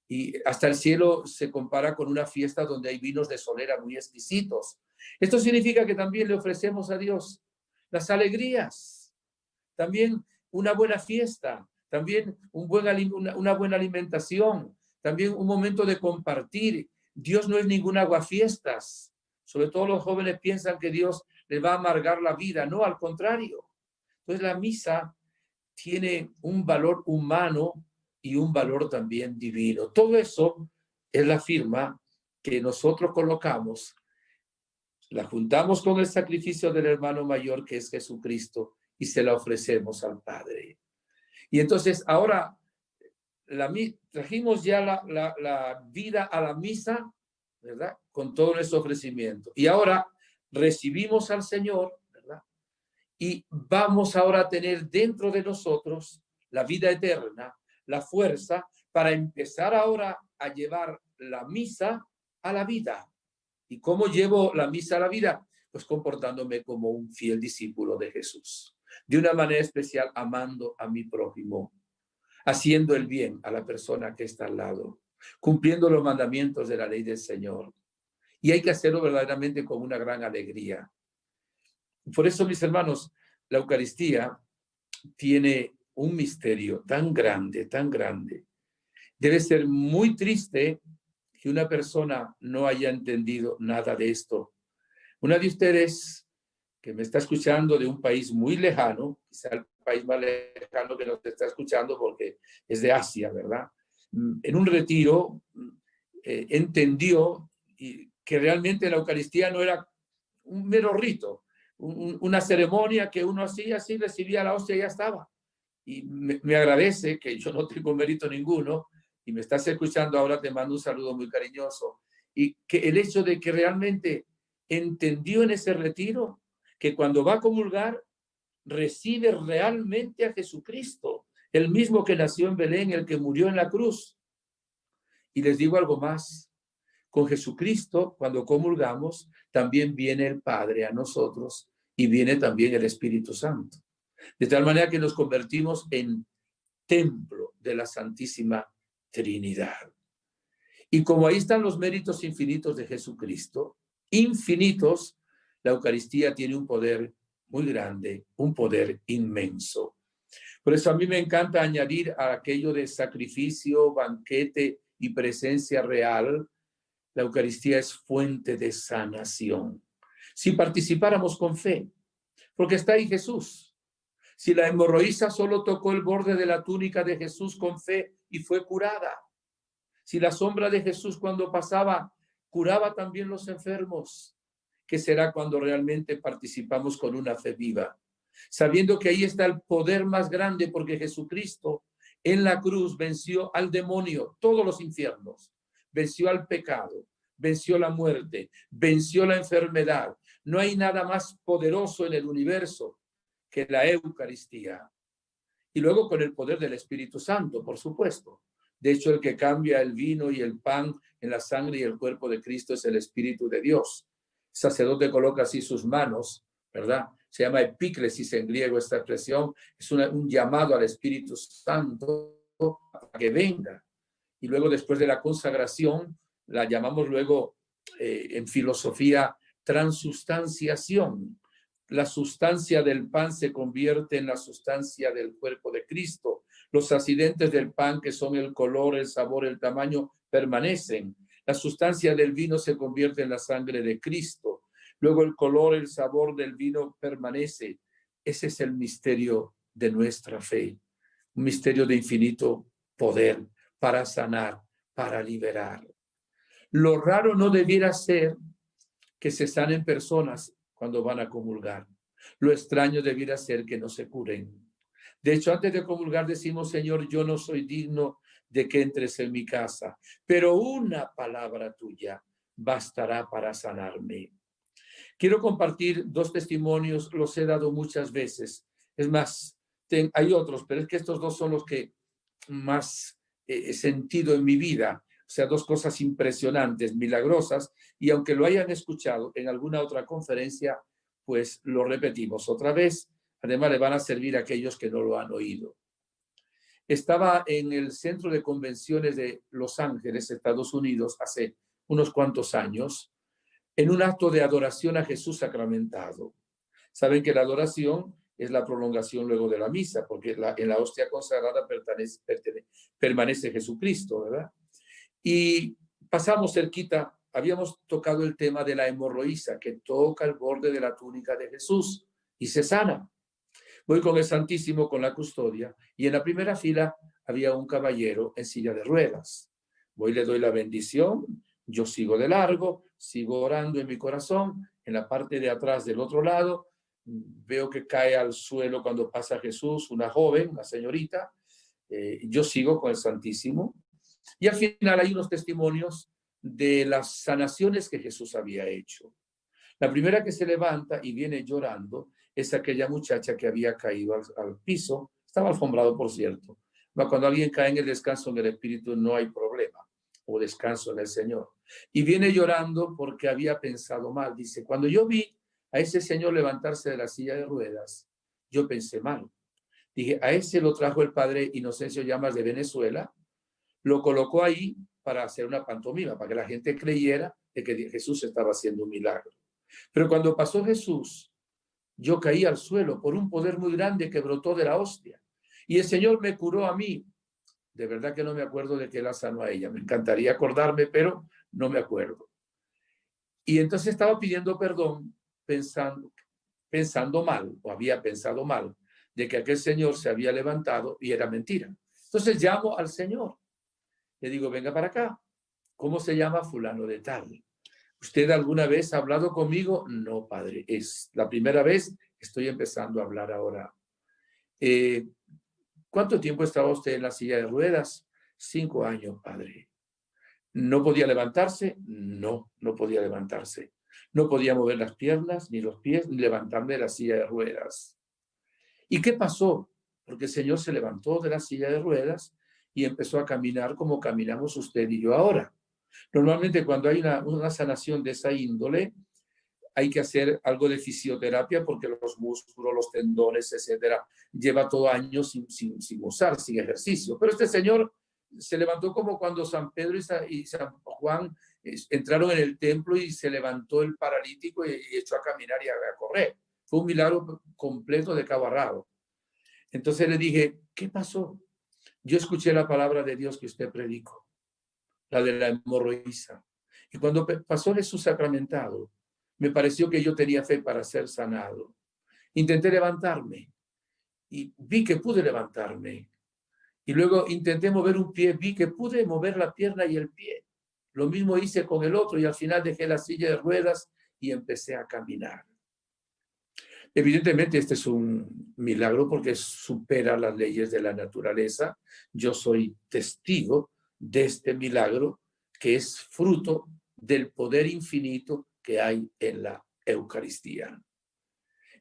Speaker 2: Y hasta el cielo se compara con una fiesta donde hay vinos de solera muy exquisitos. Esto significa que también le ofrecemos a Dios las alegrías, también una buena fiesta, también una buena alimentación, también un momento de compartir. Dios no es ningún aguafiestas. Sobre todo los jóvenes piensan que Dios les va a amargar la vida. No, al contrario. Entonces la misa tiene un valor humano y un valor también divino. Todo eso es la firma que nosotros colocamos, la juntamos con el sacrificio del hermano mayor, que es Jesucristo, y se la ofrecemos al Padre. Y entonces ahora trajimos ya la vida a la misa, ¿verdad? Con todo nuestro ofrecimiento. Y ahora recibimos al Señor, ¿verdad? Y vamos ahora a tener dentro de nosotros la vida eterna, la fuerza para empezar ahora a llevar la misa a la vida. ¿Y cómo llevo la misa a la vida? Pues comportándome como un fiel discípulo de Jesús. De una manera especial, amando a mi prójimo, haciendo el bien a la persona que está al lado, cumpliendo los mandamientos de la ley del Señor. Y hay que hacerlo verdaderamente con una gran alegría. Por eso, mis hermanos, la Eucaristía tiene un misterio tan grande, tan grande. Debe ser muy triste que una persona no haya entendido nada de esto. Una de ustedes que me está escuchando de un país muy lejano, quizá el país más lejano que nos está escuchando porque es de Asia, ¿verdad? En un retiro entendió que realmente la Eucaristía no era un mero rito, una ceremonia que uno hacía así, recibía la hostia y ya estaba. Y me agradece, que yo no tengo mérito ninguno, y me estás escuchando ahora, te mando un saludo muy cariñoso, y que el hecho de que realmente entendió en ese retiro que cuando va a comulgar recibe realmente a Jesucristo, el mismo que nació en Belén, el que murió en la cruz. Y les digo algo más, con Jesucristo, cuando comulgamos, también viene el Padre a nosotros y viene también el Espíritu Santo. De tal manera que nos convertimos en templo de la Santísima Trinidad. Y como ahí están los méritos infinitos de Jesucristo, infinitos, la Eucaristía tiene un poder muy grande, un poder inmenso. Por eso a mí me encanta añadir a aquello de sacrificio, banquete y presencia real. La Eucaristía es fuente de sanación. Si participáramos con fe, porque está ahí Jesús. Si la hemorroísa solo tocó el borde de la túnica de Jesús con fe y fue curada. Si la sombra de Jesús cuando pasaba curaba también los enfermos, ¿qué será cuando realmente participamos con una fe viva? Sabiendo que ahí está el poder más grande, porque Jesucristo en la cruz venció al demonio, todos los infiernos, venció al pecado, venció la muerte, venció la enfermedad. No hay nada más poderoso en el universo que la Eucaristía. Y luego con el poder del Espíritu Santo, por supuesto. De hecho, el que cambia el vino y el pan en la sangre y el cuerpo de Cristo es el Espíritu de Dios. El sacerdote coloca así sus manos, ¿verdad? Se llama epíclesis en griego esta expresión. Es un llamado al Espíritu Santo para que venga. Y luego, después de la consagración, la llamamos luego en filosofía transustanciación. La sustancia del pan se convierte en la sustancia del cuerpo de Cristo. Los accidentes del pan, que son el color, el sabor, el tamaño, permanecen. La sustancia del vino se convierte en la sangre de Cristo. Luego el color, el sabor del vino permanece. Ese es el misterio de nuestra fe. Un misterio de infinito poder para sanar, para liberar. Lo raro no debiera ser que se sanen personas cuando van a comulgar. Lo extraño debiera ser que no se curen. De hecho, antes de comulgar decimos, Señor, yo no soy digno de que entres en mi casa, pero una palabra tuya bastará para sanarme. Quiero compartir 2 testimonios, los he dado muchas veces. Es más, hay otros, pero es que estos 2 son los que más he sentido en mi vida. O sea, 2 cosas impresionantes, milagrosas, y aunque lo hayan escuchado en alguna otra conferencia, pues lo repetimos otra vez. Además, le van a servir a aquellos que no lo han oído. Estaba en el Centro de Convenciones de Los Ángeles, Estados Unidos, hace unos cuantos años, en un acto de adoración a Jesús sacramentado. Saben que la adoración es la prolongación luego de la misa, porque en la hostia consagrada permanece Jesucristo, ¿verdad? Y pasamos cerquita, habíamos tocado el tema de la hemorroísa, que toca el borde de la túnica de Jesús y se sana. Voy con el Santísimo, con la custodia, y en la primera fila había un caballero en silla de ruedas. Voy, le doy la bendición, yo sigo de largo, sigo orando en mi corazón. En la parte de atrás del otro lado, veo que cae al suelo cuando pasa Jesús, una joven, una señorita. Yo sigo con el Santísimo. Y al final hay unos testimonios de las sanaciones que Jesús había hecho. La primera que se levanta y viene llorando es aquella muchacha que había caído al piso. Estaba alfombrado, por cierto. Cuando alguien cae en el descanso en el Espíritu no hay problema, o descanso en el Señor. Y viene llorando porque había pensado mal. Dice, cuando yo vi a ese señor levantarse de la silla de ruedas, yo pensé mal. Dije, a ese lo trajo el padre Inocencio Llamas de Venezuela, lo colocó ahí para hacer una pantomima, para que la gente creyera de que Jesús estaba haciendo un milagro. Pero cuando pasó Jesús, yo caí al suelo por un poder muy grande que brotó de la hostia. Y el Señor me curó a mí. De verdad que no me acuerdo de que la sanó a ella. Me encantaría acordarme, pero no me acuerdo. Y entonces estaba pidiendo perdón pensando mal, o había pensado mal, de que aquel señor se había levantado y era mentira. Entonces llamo al Señor. Le digo, venga para acá. ¿Cómo se llama fulano de tal? ¿Usted alguna vez ha hablado conmigo? No, padre, es la primera vez que estoy empezando a hablar ahora. ¿Cuánto tiempo estaba usted en la silla de ruedas? 5 años, padre. ¿No podía levantarse? No, no podía levantarse. No podía mover las piernas, ni los pies, ni levantarme de la silla de ruedas. ¿Y qué pasó? Porque el Señor se levantó de la silla de ruedas y empezó a caminar como caminamos usted y yo ahora. Normalmente cuando hay una sanación de esa índole, hay que hacer algo de fisioterapia porque los músculos, los tendones, etcétera, lleva todo años sin usar, sin ejercicio. Pero este señor se levantó como cuando San Pedro y San Juan entraron en el templo y se levantó el paralítico y echó a caminar y a correr. Fue un milagro completo de cabo a rabo. Entonces le dije, ¿qué pasó? Yo escuché la palabra de Dios que usted predicó, la de la hemorroísa. Y cuando pasó Jesús sacramentado, me pareció que yo tenía fe para ser sanado. Intenté levantarme y vi que pude levantarme. Y luego intenté mover un pie, vi que pude mover la pierna y el pie. Lo mismo hice con el otro y al final dejé la silla de ruedas y empecé a caminar. Evidentemente este es un milagro porque supera las leyes de la naturaleza. Yo soy testigo de este milagro que es fruto del poder infinito que hay en la Eucaristía.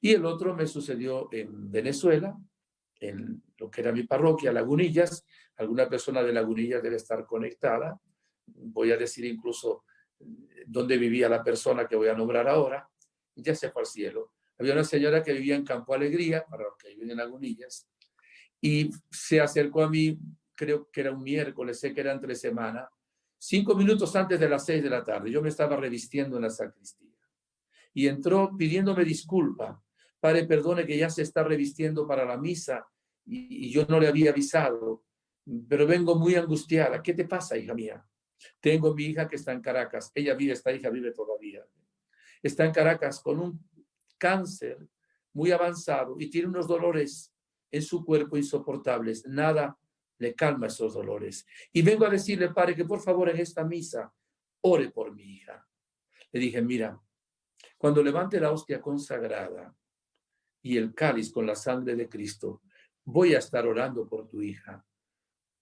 Speaker 2: Y el otro me sucedió en Venezuela, en lo que era mi parroquia, Lagunillas. Alguna persona de Lagunillas debe estar conectada. Voy a decir incluso dónde vivía la persona que voy a nombrar ahora. Ya se fue al cielo. Había una señora que vivía en Campo Alegría, para los que viven en Lagunillas, y se acercó a mí, creo que era un miércoles, sé que era entre semana, 5 minutos antes de las 6 de la tarde. Yo me estaba revistiendo en la sacristía. Y entró pidiéndome disculpa. Padre, perdone que ya se está revistiendo para la misa y yo no le había avisado, pero vengo muy angustiada. ¿Qué te pasa, hija mía? Tengo mi hija que está en Caracas. Ella vive, esta hija vive todavía. Está en Caracas con un cáncer muy avanzado y tiene unos dolores en su cuerpo insoportables. Nada le calma esos dolores. Y vengo a decirle, Padre, que por favor en esta misa ore por mi hija. Le dije, mira, cuando levante la hostia consagrada y el cáliz con la sangre de Cristo, voy a estar orando por tu hija.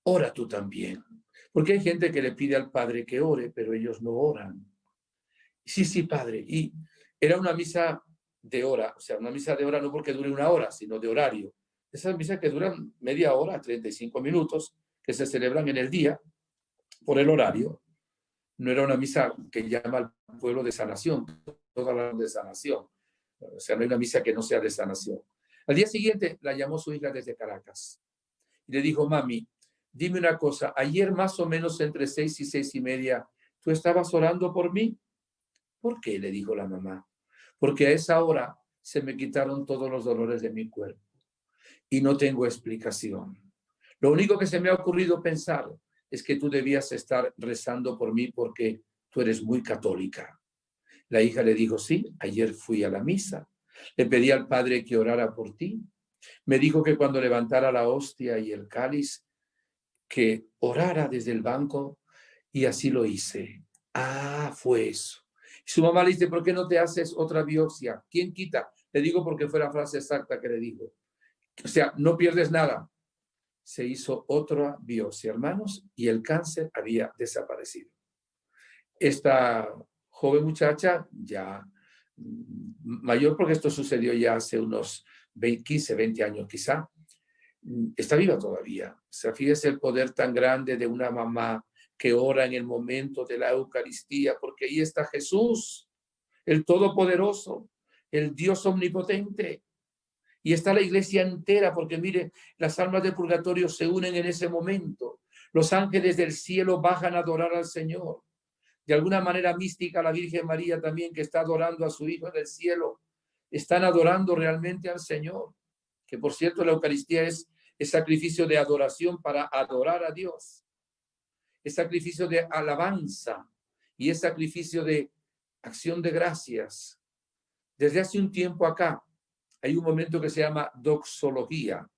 Speaker 2: Ora tú también. Porque hay gente que le pide al Padre que ore, pero ellos no oran. Sí, sí, Padre. Y era una misa de hora, o sea, una misa de hora no porque dure una hora, sino de horario. Esas misas que duran media hora, 35 minutos, que se celebran en el día por el horario. No era una misa que llama al pueblo de sanación, toda la de sanación. O sea, no hay una misa que no sea de sanación. Al día siguiente la llamó su hija desde Caracas y le dijo, mami, dime una cosa, ayer más o menos entre 6 y 6:30, ¿tú estabas orando por mí? ¿Por qué? Le dijo la mamá. Porque a esa hora se me quitaron todos los dolores de mi cuerpo y no tengo explicación. Lo único que se me ha ocurrido pensar es que tú debías estar rezando por mí porque tú eres muy católica. La hija le dijo, sí, ayer fui a la misa. Le pedí al Padre que orara por ti. Me dijo que cuando levantara la hostia y el cáliz, que orara desde el banco, y así lo hice. Ah, fue eso. Su mamá le dice, ¿por qué no te haces otra biopsia? ¿Quién quita? Le digo porque fue la frase exacta que le dijo. O sea, no pierdes nada. Se hizo otra biopsia, hermanos, y el cáncer había desaparecido. Esta joven muchacha, ya mayor, porque esto sucedió ya hace unos 15, 20 años quizá, está viva todavía. O sea, fíjese el poder tan grande de una mamá que ora en el momento de la Eucaristía, porque ahí está Jesús, el Todopoderoso, el Dios omnipotente. Y está la iglesia entera, porque mire, las almas del purgatorio se unen en ese momento. Los ángeles del cielo bajan a adorar al Señor. De alguna manera mística, la Virgen María también, que está adorando a su Hijo en el cielo, están adorando realmente al Señor. Que por cierto, la Eucaristía es sacrificio de adoración para adorar a Dios. Es sacrificio de alabanza y es sacrificio de acción de gracias. Desde hace un tiempo acá, hay un momento que se llama doxología,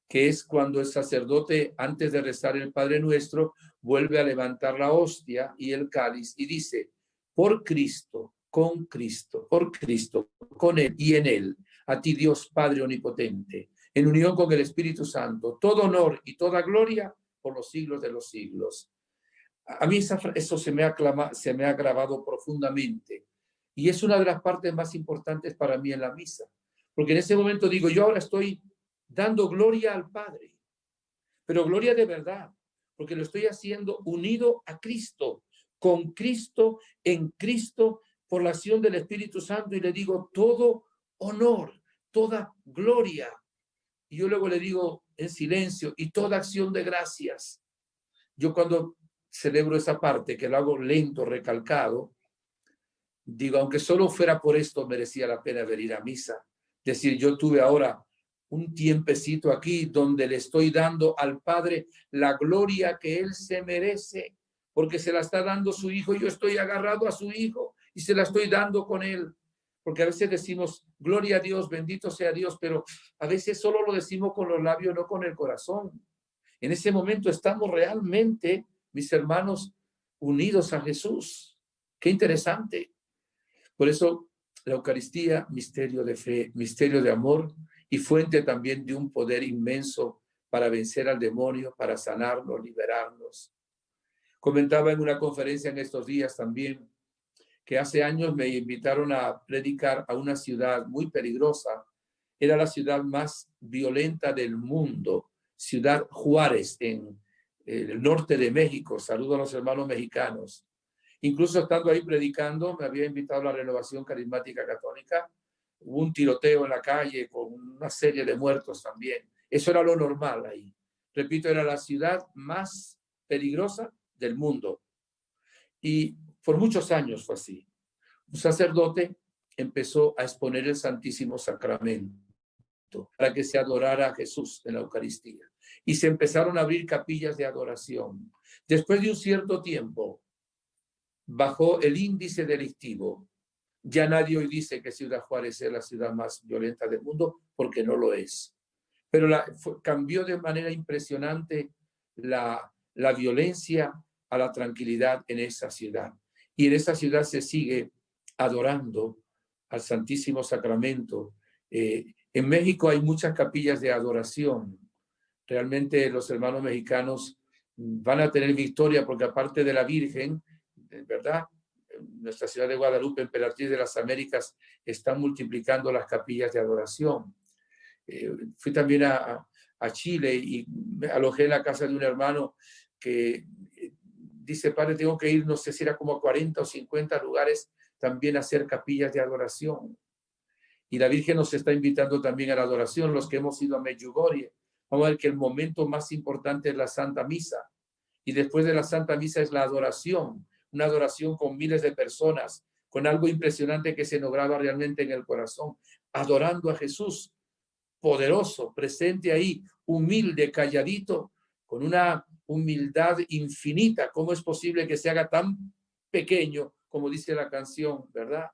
Speaker 2: que es cuando el sacerdote, antes de rezar el Padre Nuestro, vuelve a levantar la hostia y el cáliz y dice, por Cristo, con Cristo, por Cristo, con Él y en Él, a ti Dios Padre Omnipotente, en unión con el Espíritu Santo, todo honor y toda gloria por los siglos de los siglos. A mí eso se me ha grabado profundamente y es una de las partes más importantes para mí en la misa. Porque en ese momento digo, yo ahora estoy dando gloria al Padre, pero gloria de verdad, porque lo estoy haciendo unido a Cristo, con Cristo, en Cristo, por la acción del Espíritu Santo, y le digo todo honor, toda gloria. Y yo luego le digo en silencio, y toda acción de gracias. Yo cuando celebro esa parte, que lo hago lento, recalcado, digo, aunque solo fuera por esto, merecía la pena venir a misa. Decir, yo tuve ahora un tiempecito aquí donde le estoy dando al Padre la gloria que Él se merece, porque se la está dando su Hijo. Yo estoy agarrado a su Hijo y se la estoy dando con Él. Porque a veces decimos, gloria a Dios, bendito sea Dios, pero a veces solo lo decimos con los labios, no con el corazón. En ese momento estamos realmente, mis hermanos, unidos a Jesús. Qué interesante. Por eso la Eucaristía, misterio de fe, misterio de amor y fuente también de un poder inmenso para vencer al demonio, para sanarnos, liberarnos. Comentaba en una conferencia en estos días también que hace años me invitaron a predicar a una ciudad muy peligrosa. Era la ciudad más violenta del mundo, Ciudad Juárez, en el norte de México. Saludo a los hermanos mexicanos. Incluso estando ahí predicando, me había invitado a la Renovación Carismática Católica. Hubo un tiroteo en la calle con una serie de muertos también. Eso era lo normal ahí. Repito, era la ciudad más peligrosa del mundo. Y por muchos años fue así. Un sacerdote empezó a exponer el Santísimo Sacramento para que se adorara a Jesús en la Eucaristía. Y se empezaron a abrir capillas de adoración. Después de un cierto tiempo, bajó el índice delictivo. Ya nadie hoy dice que Ciudad Juárez es la ciudad más violenta del mundo, porque no lo es. Pero cambió de manera impresionante la violencia a la tranquilidad en esa ciudad. Y en esa ciudad se sigue adorando al Santísimo Sacramento. En México hay muchas capillas de adoración. Realmente los hermanos mexicanos van a tener victoria porque aparte de la Virgen, ¿verdad? Nuestra ciudad de Guadalupe, emperatriz de las Américas, está multiplicando las capillas de adoración. Fui también a Chile y me alojé en la casa de un hermano que dice, padre, tengo que ir, no sé si era como a 40 o 50 lugares también a hacer capillas de adoración. Y la Virgen nos está invitando también a la adoración, los que hemos ido a Medjugorje. Vamos a ver que el momento más importante es la Santa Misa. Y después de la Santa Misa es la adoración, una adoración con miles de personas, con algo impresionante que se nos graba realmente en el corazón, adorando a Jesús, poderoso, presente ahí, humilde, calladito, con una humildad infinita. ¿Cómo es posible que se haga tan pequeño, como dice la canción, verdad?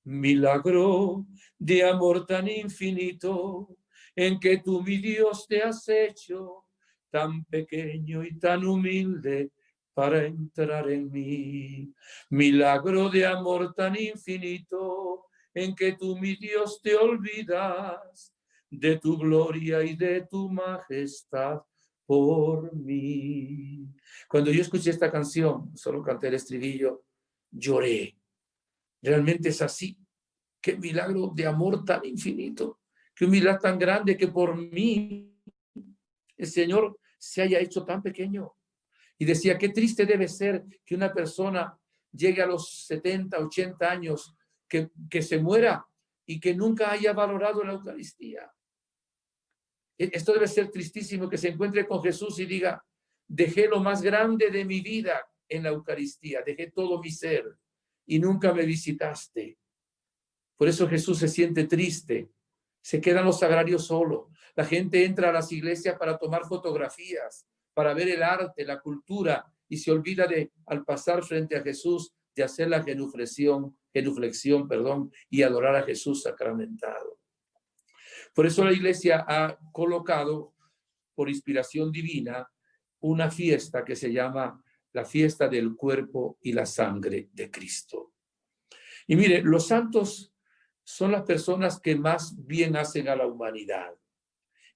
Speaker 2: Milagro de amor tan infinito, en que tú, mi Dios, te has hecho tan pequeño y tan humilde para entrar en mí. Milagro de amor tan infinito, en que tú, mi Dios, te olvidas de tu gloria y de tu majestad por mí. Cuando yo escuché esta canción, solo canté el estribillo, lloré. Realmente es así. Qué milagro de amor tan infinito, qué humildad tan grande que por mí el Señor se haya hecho tan pequeño. Y decía, qué triste debe ser que una persona llegue a los 70, 80 años, que se muera y que nunca haya valorado la Eucaristía. Esto debe ser tristísimo, que se encuentre con Jesús y diga, dejé lo más grande de mi vida en la Eucaristía, dejé todo mi ser y nunca me visitaste. Por eso Jesús se siente triste, se quedan los sagrarios solos. La gente entra a las iglesias para tomar fotografías, para ver el arte, la cultura, y se olvida de, al pasar frente a Jesús, de hacer la genuflexión, y adorar a Jesús sacramentado. Por eso la iglesia ha colocado, por inspiración divina, una fiesta que se llama la fiesta del cuerpo y la sangre de Cristo. Y mire, los santos son las personas que más bien hacen a la humanidad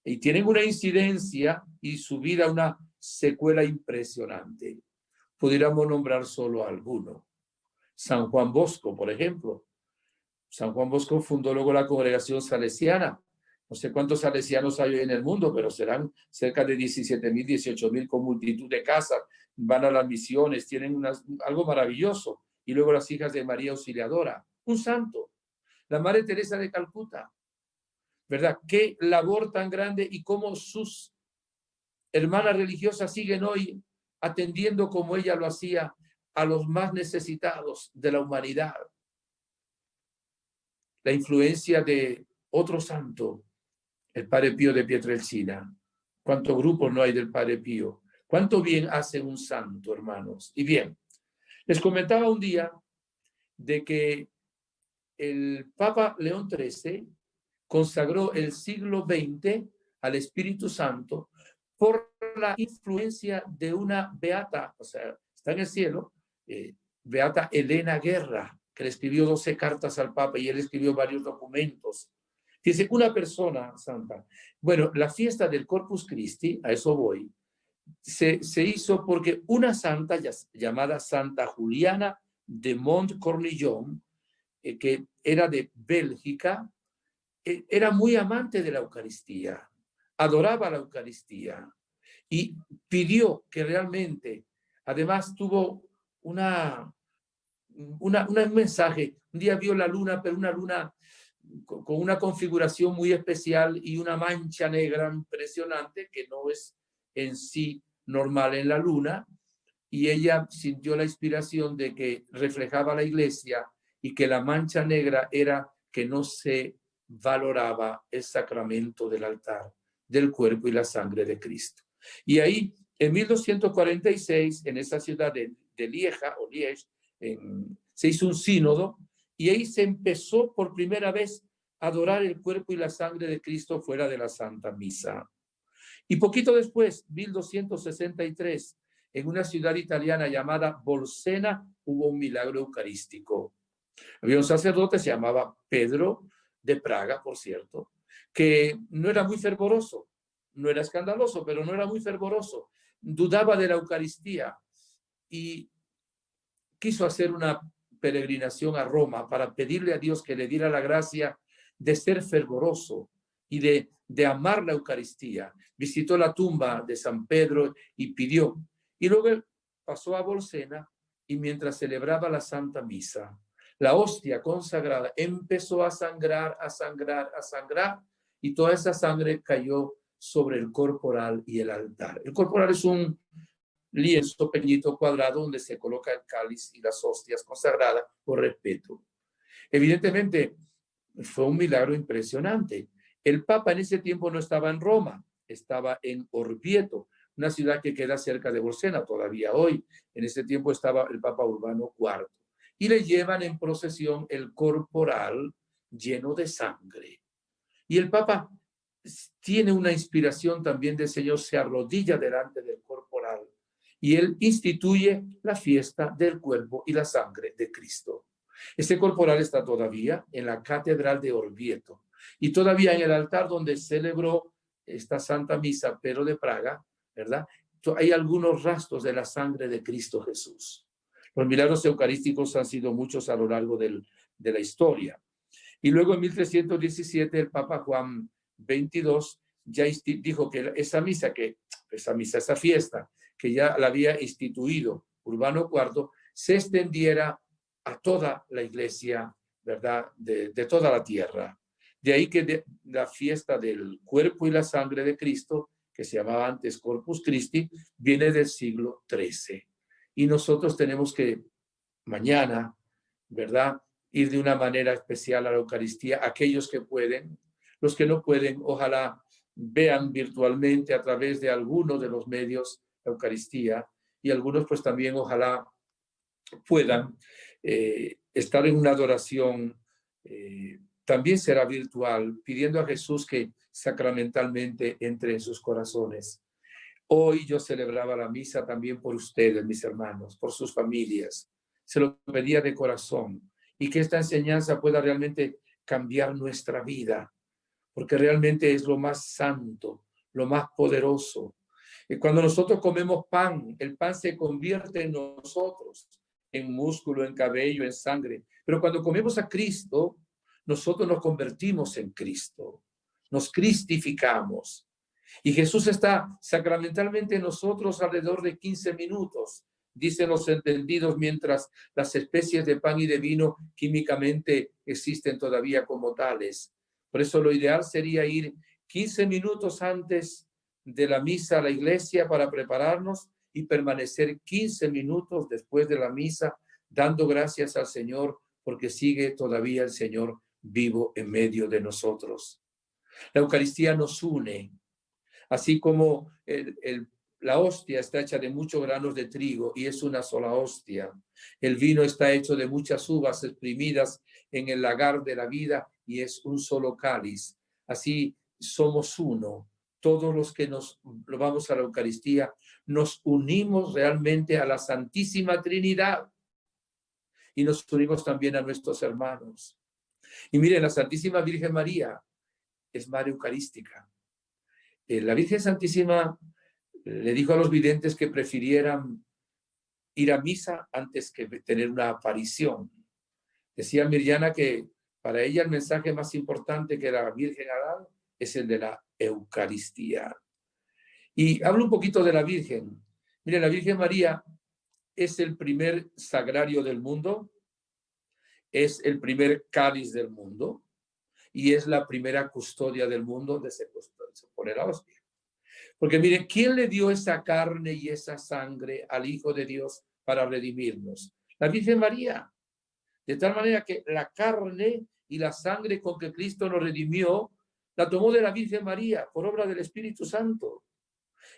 Speaker 2: y tienen una incidencia y su vida una secuela impresionante. Pudiéramos nombrar solo alguno. San Juan Bosco, por ejemplo. San Juan Bosco fundó luego la congregación salesiana. No sé cuántos salesianos hay hoy en el mundo, pero serán cerca de 17,000, 18,000 con multitud de casas. Van a las misiones, tienen algo maravilloso. Y luego las hijas de María Auxiliadora. Un santo. La Madre Teresa de Calcuta, ¿verdad? Qué labor tan grande y cómo sus hermanas religiosas siguen hoy atendiendo como ella lo hacía a los más necesitados de la humanidad. La influencia de otro santo, el Padre Pío de Pietrelcina. ¿Cuántos grupos no hay del Padre Pío? ¿Cuánto bien hace un santo, hermanos? Y bien, les comentaba un día de que el Papa León XIII consagró el siglo XX al Espíritu Santo por la influencia de una beata, o sea, está en el cielo, beata Elena Guerra, que le escribió 12 cartas al Papa y él escribió varios documentos. Dice, una persona santa. Bueno, la fiesta del Corpus Christi, a eso voy, se hizo porque una santa llamada Santa Juliana de Montcornillon, que era de Bélgica, era muy amante de la Eucaristía, adoraba la Eucaristía y pidió que realmente, además tuvo un mensaje. Un día vio la luna, pero una luna con una configuración muy especial y una mancha negra impresionante que no es en sí normal en la luna, y ella sintió la inspiración de que reflejaba la iglesia y que la mancha negra era que no se valoraba el sacramento del altar, del cuerpo y la sangre de Cristo. Y ahí, en 1246, en esa ciudad de Lieja, o Liege, se hizo un sínodo y ahí se empezó por primera vez a adorar el cuerpo y la sangre de Cristo fuera de la Santa Misa. Y poquito después, 1263, en una ciudad italiana llamada Bolsena, hubo un milagro eucarístico. Había un sacerdote, se llamaba Pedro de Praga, por cierto, que no era muy fervoroso, no era escandaloso, pero no era muy fervoroso. Dudaba de la Eucaristía y quiso hacer una peregrinación a Roma para pedirle a Dios que le diera la gracia de ser fervoroso y de amar la Eucaristía. Visitó la tumba de San Pedro y pidió. Y luego pasó a Bolsena y mientras celebraba la Santa Misa, la hostia consagrada empezó a sangrar, a sangrar, a sangrar, y toda esa sangre cayó sobre el corporal y el altar. El corporal es un lienzo pequeñito cuadrado donde se coloca el cáliz y las hostias consagradas por respeto. Evidentemente, fue un milagro impresionante. El Papa en ese tiempo no estaba en Roma, estaba en Orvieto, una ciudad que queda cerca de Bolsena todavía hoy. En ese tiempo estaba el Papa Urbano IV. Y le llevan en procesión el corporal lleno de sangre. Y el Papa tiene una inspiración también del Señor, se arrodilla delante del corporal y él instituye la fiesta del cuerpo y la sangre de Cristo. Este corporal está todavía en la Catedral de Orvieto y todavía en el altar donde celebró esta Santa Misa Pedro de Praga, ¿verdad? Hay algunos rastros de la sangre de Cristo Jesús. Los milagros eucarísticos han sido muchos a lo largo de la historia. Y luego en 1317 el Papa Juan XXII ya dijo que esa fiesta que ya la había instituido Urbano IV, se extendiera a toda la iglesia, ¿verdad? De toda la tierra. De ahí que la fiesta del cuerpo y la sangre de Cristo, que se llamaba antes Corpus Christi, viene del siglo XIII. Y nosotros tenemos que mañana, ¿verdad?, ir de una manera especial a la Eucaristía. Aquellos que pueden, los que no pueden, ojalá vean virtualmente a través de alguno de los medios la Eucaristía, y algunos pues también ojalá puedan estar en una adoración, también será virtual, pidiendo a Jesús que sacramentalmente entre en sus corazones. Hoy yo celebraba la misa también por ustedes, mis hermanos, por sus familias. Se lo pedía de corazón, y que esta enseñanza pueda realmente cambiar nuestra vida, porque realmente es lo más santo, lo más poderoso. Y cuando nosotros comemos pan, el pan se convierte en nosotros, en músculo, en cabello, en sangre. Pero cuando comemos a Cristo, nosotros nos convertimos en Cristo, nos cristificamos. Y Jesús está sacramentalmente en nosotros alrededor de 15 minutos, dicen los entendidos, mientras las especies de pan y de vino químicamente existen todavía como tales. Por eso lo ideal sería ir 15 minutos antes de la misa a la iglesia para prepararnos y permanecer 15 minutos después de la misa dando gracias al Señor, porque sigue todavía el Señor vivo en medio de nosotros. La Eucaristía nos une, así como la hostia está hecha de muchos granos de trigo y es una sola hostia. El vino está hecho de muchas uvas exprimidas en el lagar de la vida y es un solo cáliz. Así somos uno. Todos los que nos vamos a la Eucaristía nos unimos realmente a la Santísima Trinidad y nos unimos también a nuestros hermanos. Y miren, la Santísima Virgen María es Madre Eucarística. La Virgen Santísima le dijo a los videntes que prefirieran ir a misa antes que tener una aparición. Decía Mirjana que para ella el mensaje más importante que la Virgen ha dado es el de la Eucaristía. Y hablo un poquito de la Virgen. Mire, la Virgen María es el primer sagrario del mundo, es el primer cáliz del mundo y es la primera custodia del mundo donde se pone la hostia. Porque miren, ¿quién le dio esa carne y esa sangre al Hijo de Dios para redimirnos? La Virgen María. De tal manera que la carne y la sangre con que Cristo nos redimió, la tomó de la Virgen María por obra del Espíritu Santo.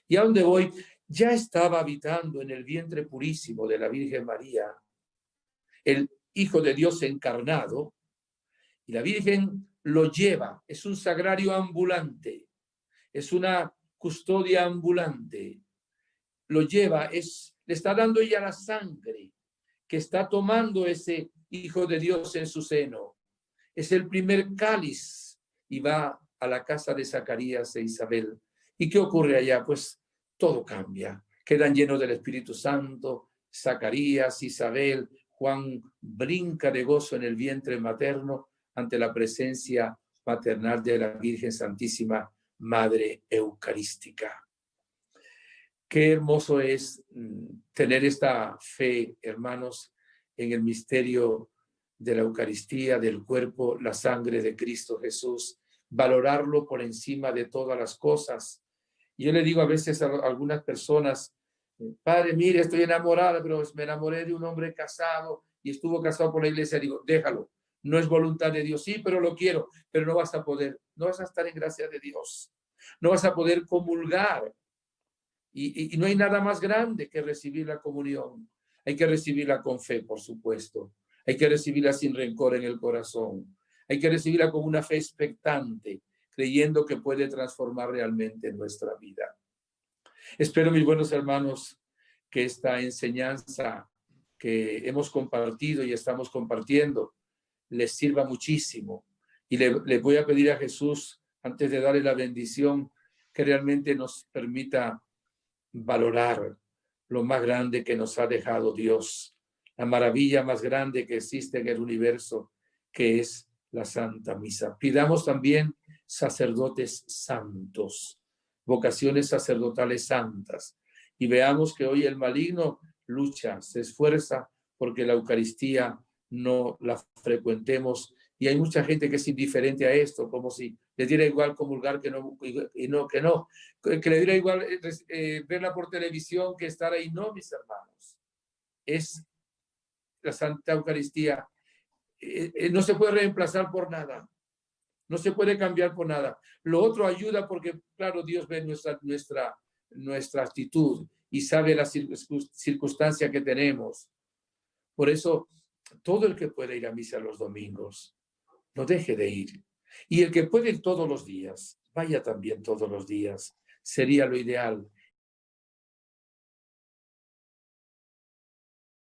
Speaker 2: ¿Y a dónde voy? Ya estaba habitando en el vientre purísimo de la Virgen María el Hijo de Dios encarnado, y la Virgen lo lleva. Es un sagrario ambulante. Es una custodia ambulante. Lo lleva, le está dando ella la sangre que está tomando ese Hijo de Dios en su seno. Es el primer cáliz y va a la casa de Zacarías e Isabel. ¿Y qué ocurre allá? Pues todo cambia. Quedan llenos del Espíritu Santo. Zacarías, Isabel, Juan brinca de gozo en el vientre materno ante la presencia maternal de la Virgen Santísima, Madre Eucarística. Qué hermoso es tener esta fe, hermanos, en el misterio de la Eucaristía, del cuerpo, la sangre de Cristo Jesús, valorarlo por encima de todas las cosas. Yo le digo a veces a algunas personas, padre, mire, estoy enamorada, pero me enamoré de un hombre casado y estuvo casado por la iglesia. Digo, déjalo, no es voluntad de Dios. Sí, pero lo quiero, pero no vas a poder, no vas a estar en gracia de Dios, no vas a poder comulgar. Y no hay nada más grande que recibir la comunión. Hay que recibirla con fe, por supuesto. Hay que recibirla sin rencor en el corazón. Hay que recibirla con una fe expectante, creyendo que puede transformar realmente nuestra vida. Espero, mis buenos hermanos, que esta enseñanza que hemos compartido y estamos compartiendo les sirva muchísimo. Y le voy a pedir a Jesús, antes de darle la bendición, que realmente nos permita valorar lo más grande que nos ha dejado Dios, la maravilla más grande que existe en el universo, que es la Santa Misa. Pidamos también sacerdotes santos, vocaciones sacerdotales santas, y veamos que hoy el maligno lucha, se esfuerza porque la Eucaristía no la frecuentemos, y hay mucha gente que es indiferente a esto, como si le diera igual comulgar que no, que le diera igual verla por televisión que estar ahí. No, mis hermanos, es la Santa Eucaristía, no se puede reemplazar por nada, no se puede cambiar por nada. Lo otro ayuda porque, claro, Dios ve nuestra actitud y sabe la circunstancia que tenemos. Por eso, todo el que puede ir a misa los domingos, no deje de ir. Y el que puede ir todos los días, vaya también todos los días. Sería lo ideal.